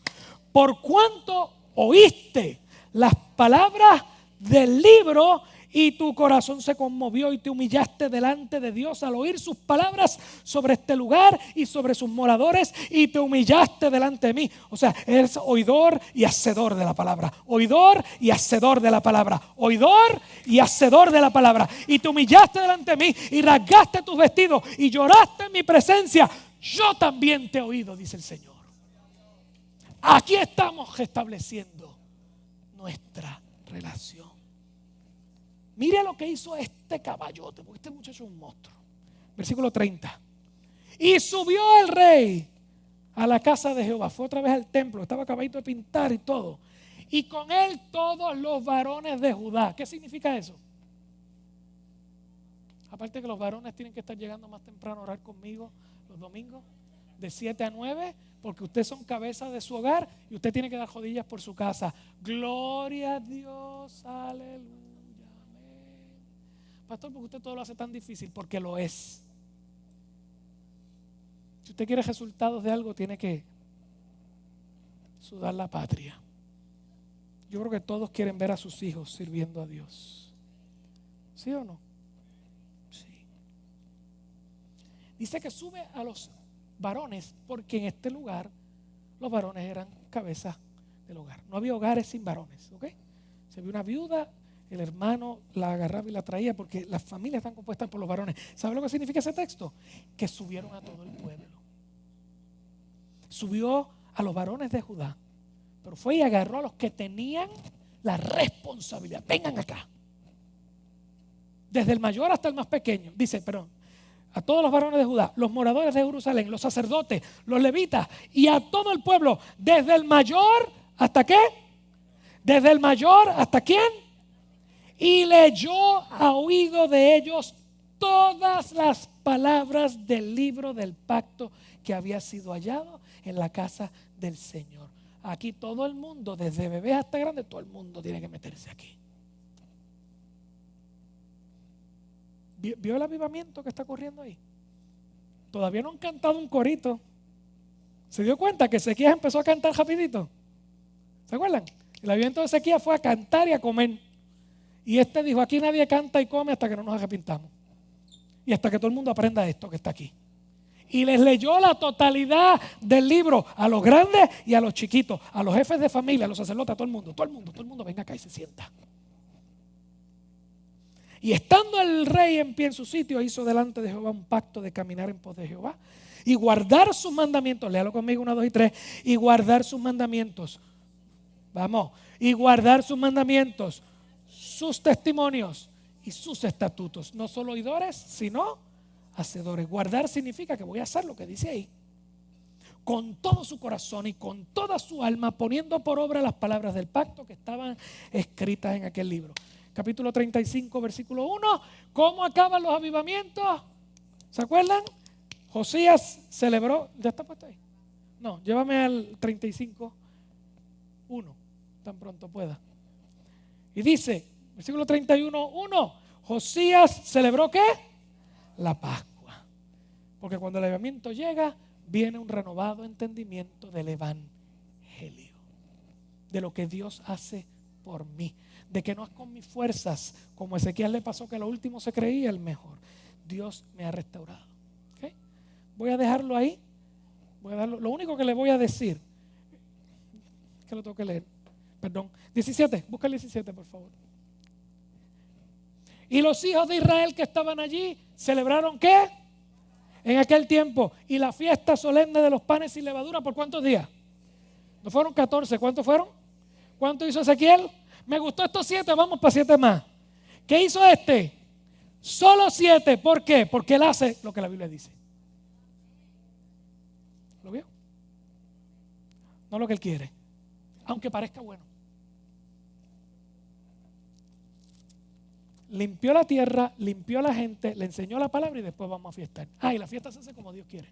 Por cuanto oíste las palabras del libro y tu corazón se conmovió y te humillaste delante de Dios al oír sus palabras sobre este lugar y sobre sus moradores, y te humillaste delante de mí. O sea, eres oidor y hacedor de la palabra. Oidor y hacedor de la palabra. Oidor y hacedor de la palabra. Y te humillaste delante de mí y rasgaste tus vestidos y lloraste en mi presencia. Yo también te he oído, dice el Señor. Aquí estamos restableciendo nuestra relación. Mire lo que hizo este caballote, porque este muchacho es un monstruo. Versículo 30. Y subió el rey a la casa de Jehová. Fue otra vez al templo, estaba acabadito de pintar y todo. Y con él todos los varones de Judá. ¿Qué significa eso? Aparte que los varones tienen que estar llegando más temprano a orar conmigo los domingos, de 7 a 9, porque ustedes son cabeza de su hogar y usted tiene que dar rodillas por su casa. Gloria a Dios, aleluya. Pastor, ¿por qué usted todo lo hace tan difícil? Porque lo es. Si usted quiere resultados de algo, tiene que sudar la patria. Yo creo que todos quieren ver a sus hijos sirviendo a Dios. ¿Sí o no? Sí. Dice que sube a los varones, porque en este lugar los varones eran cabezas del hogar. No había hogares sin varones, ¿ok? Se vio una viuda, el hermano la agarraba y la traía, porque las familias están compuestas por los varones. ¿Sabe lo que significa ese texto? Que subieron a todo el pueblo. Subió a los varones de Judá, pero fue y agarró a los que tenían la responsabilidad. Vengan acá. Desde el mayor hasta el más pequeño. Dice, perdón, a todos los varones de Judá, los moradores de Jerusalén, los sacerdotes, los levitas y a todo el pueblo, desde el mayor hasta qué? Desde el mayor hasta quién? Y leyó a oído de ellos todas las palabras del libro del pacto que había sido hallado en la casa del Señor. Aquí todo el mundo, desde bebé hasta grande, todo el mundo tiene que meterse aquí. ¿Vio el avivamiento que está ocurriendo ahí? Todavía no han cantado un corito. ¿Se dio cuenta que Ezequías empezó a cantar rapidito? ¿Se acuerdan? El avivamiento de Ezequías fue a cantar y a comer. Y este dijo: aquí nadie canta y come hasta que no nos arrepintamos. Y hasta que todo el mundo aprenda esto que está aquí. Y les leyó la totalidad del libro a los grandes y a los chiquitos, a los jefes de familia, a los sacerdotes, a todo el mundo venga acá y se sienta. Y estando el rey en pie en su sitio, hizo delante de Jehová un pacto de caminar en pos de Jehová y guardar sus mandamientos. Léalo conmigo, 1, 2 y 3. Y guardar sus mandamientos. Vamos. Y guardar sus mandamientos, sus testimonios y sus estatutos. No solo oidores, sino hacedores. Guardar significa que voy a hacer lo que dice ahí, con todo su corazón y con toda su alma, poniendo por obra las palabras del pacto que estaban escritas en aquel libro. Capítulo 35, versículo 1. ¿Cómo acaban los avivamientos? ¿Se acuerdan? Josías celebró. ¿Ya está puesto ahí? No, llévame al 35, 1, tan pronto pueda. Y dice, versículo 31, 1. Josías celebró ¿qué? La Pascua. Porque cuando el avivamiento llega, viene un renovado entendimiento del evangelio, de lo que Dios hace por mí, de que no es con mis fuerzas, como a Ezequiel le pasó que a lo último se creía el mejor. Dios me ha restaurado. ¿Okay? Voy a dejarlo ahí. Lo único que le voy a decir, que lo tengo que leer, perdón, 17, busca el 17 por favor. Y los hijos de Israel que estaban allí celebraron ¿qué? En aquel tiempo. Y la fiesta solemne de los panes sin levadura, ¿por cuántos días? No fueron 14, ¿cuántos fueron? ¿Cuánto hizo Ezequiel? Me gustó estos 7, vamos para 7 más. ¿Qué hizo este? Solo 7, ¿por qué? Porque él hace lo que la Biblia dice. ¿Lo vio? No lo que él quiere, aunque parezca bueno. limpió la tierra, limpió a la gente, le enseñó la palabra y después vamos a fiestar. Y la fiesta se hace como Dios quiere.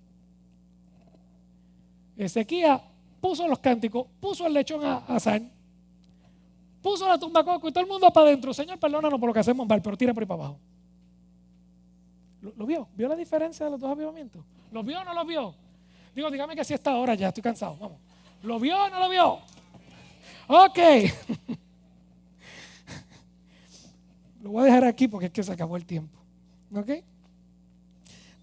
Ezequías puso los cánticos, puso el lechón a asar, puso la tumba coco y todo el mundo para adentro. Señor, perdónanos por lo que hacemos mal, pero tira por ahí para abajo. ¿Lo vio? ¿Vio la diferencia de los dos avivamientos? ¿Lo vio o no lo vio? Digo, dígame que si esta hora ya estoy cansado. Vamos. ¿Lo vio o no lo vio? Ok. Lo voy a dejar aquí porque es que se acabó el tiempo. ¿Ok?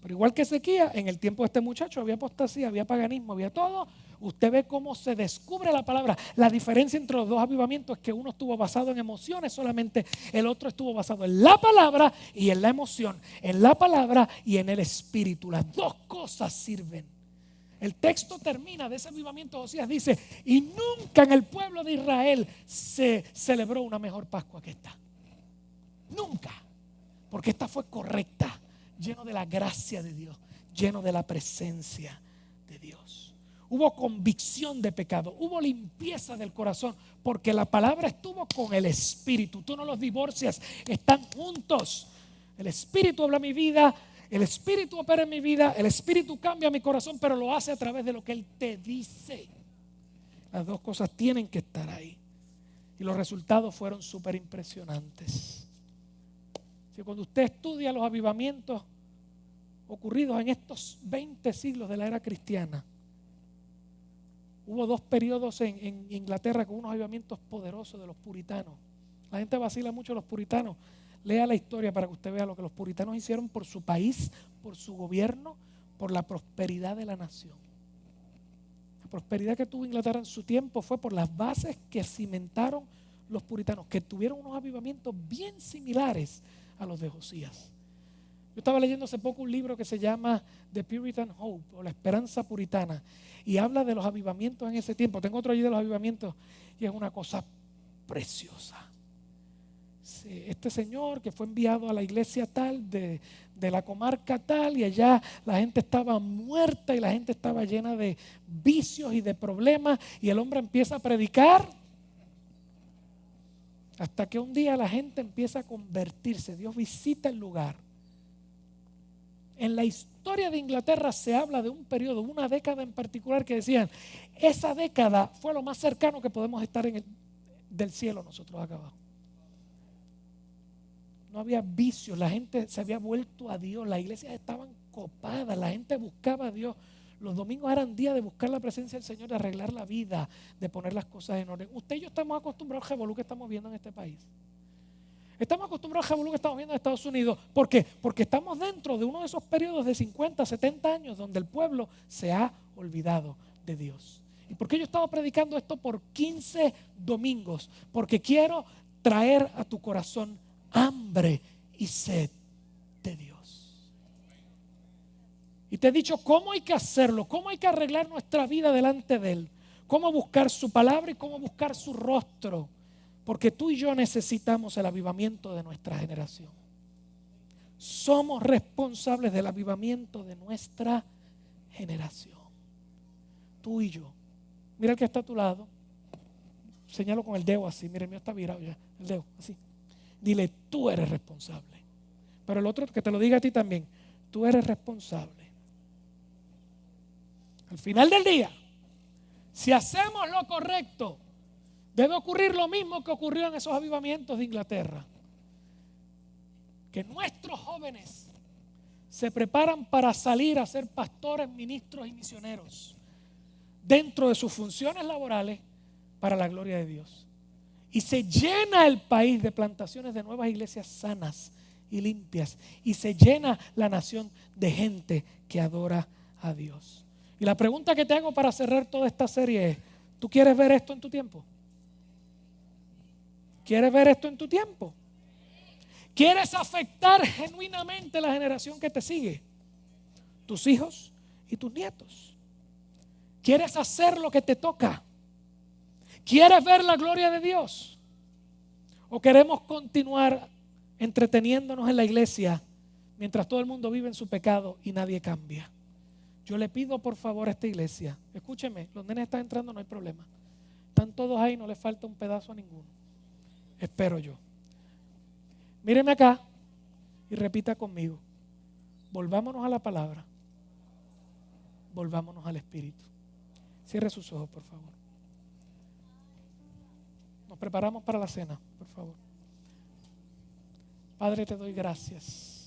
Pero igual que Ezequías, en el tiempo de este muchacho había apostasía, había paganismo, había todo. Usted ve cómo se descubre la palabra. La diferencia entre los dos avivamientos es que uno estuvo basado en emociones solamente, el otro estuvo basado en la palabra y en la emoción, en la palabra y en el espíritu. Las dos cosas sirven. El texto termina de ese avivamiento. Josías dice, y nunca en el pueblo de Israel se celebró una mejor Pascua que esta. Nunca. Porque esta fue correcta, lleno de la gracia de Dios, lleno de la presencia de Dios. Hubo convicción de pecado, hubo limpieza del corazón, porque la palabra estuvo con el Espíritu. Tú no los divorcias, están juntos. El Espíritu habla mi vida, el Espíritu opera en mi vida, el Espíritu cambia mi corazón, pero lo hace a través de lo que Él te dice. Las dos cosas tienen que estar ahí. Y los resultados fueron súper impresionantes. Cuando usted estudia los avivamientos ocurridos en estos 20 siglos de la era cristiana, hubo dos periodos en Inglaterra con unos avivamientos poderosos de los puritanos. La gente vacila mucho a los puritanos. Lea la historia para que usted vea lo que los puritanos hicieron por su país, por su gobierno, por la prosperidad de la nación. La prosperidad que tuvo Inglaterra en su tiempo fue por las bases que cimentaron los puritanos, que tuvieron unos avivamientos bien similares a los de Josías. Yo estaba leyendo hace poco un libro que se llama The Puritan Hope, o La Esperanza Puritana, y habla de los avivamientos en ese tiempo. Tengo otro allí de los avivamientos y es una cosa preciosa. Este señor que fue enviado a la iglesia tal de la comarca tal, y allá la gente estaba muerta y la gente estaba llena de vicios y de problemas, y el hombre empieza a predicar hasta que un día la gente empieza a convertirse. Dios visita el lugar. En la historia de Inglaterra se habla de un periodo, una década en particular, que decían, esa década fue lo más cercano que podemos estar del cielo nosotros acá abajo. No había vicios, la gente se había vuelto a Dios, las iglesias estaban copadas, la gente buscaba a Dios. Los domingos eran días de buscar la presencia del Señor, de arreglar la vida, de poner las cosas en orden. Usted y yo estamos acostumbrados al revolú que estamos viendo en este país. Estamos acostumbrados al revolú que estamos viendo en Estados Unidos. ¿Por qué? Porque estamos dentro de uno de esos periodos de 50, 70 años donde el pueblo se ha olvidado de Dios. ¿Y por qué yo he estado predicando esto por 15 domingos? Porque quiero traer a tu corazón hambre y sed de Dios. Y te he dicho cómo hay que hacerlo, cómo hay que arreglar nuestra vida delante de Él, cómo buscar su palabra y cómo buscar su rostro, porque tú y yo necesitamos el avivamiento de nuestra generación. Somos responsables del avivamiento de nuestra generación. Tú y yo. Mira el que está a tu lado. Señalo con el dedo así. Mira, el mío está virado ya. El dedo así. Dile, tú eres responsable. Pero el otro que te lo diga a ti también. Tú eres responsable. Al final del día, si hacemos lo correcto, debe ocurrir lo mismo que ocurrió en esos avivamientos de Inglaterra. Que nuestros jóvenes se preparan para salir a ser pastores, ministros y misioneros dentro de sus funciones laborales para la gloria de Dios. Y se llena el país de plantaciones de nuevas iglesias sanas y limpias. Y se llena la nación de gente que adora a Dios. Y la pregunta que te hago para cerrar toda esta serie es, ¿tú quieres ver esto en tu tiempo? ¿Quieres ver esto en tu tiempo? ¿Quieres afectar genuinamente la generación que te sigue? Tus hijos y tus nietos. ¿Quieres hacer lo que te toca? ¿Quieres ver la gloria de Dios? ¿O queremos continuar entreteniéndonos en la iglesia mientras todo el mundo vive en su pecado y nadie cambia? Yo le pido por favor a esta iglesia, escúcheme, los nenes están entrando, no hay problema. Están todos ahí, no les falta un pedazo a ninguno. Espero yo. Míreme acá y repita conmigo. Volvámonos a la palabra. Volvámonos al Espíritu. Cierre sus ojos, por favor. Nos preparamos para la cena, por favor. Padre, te doy gracias.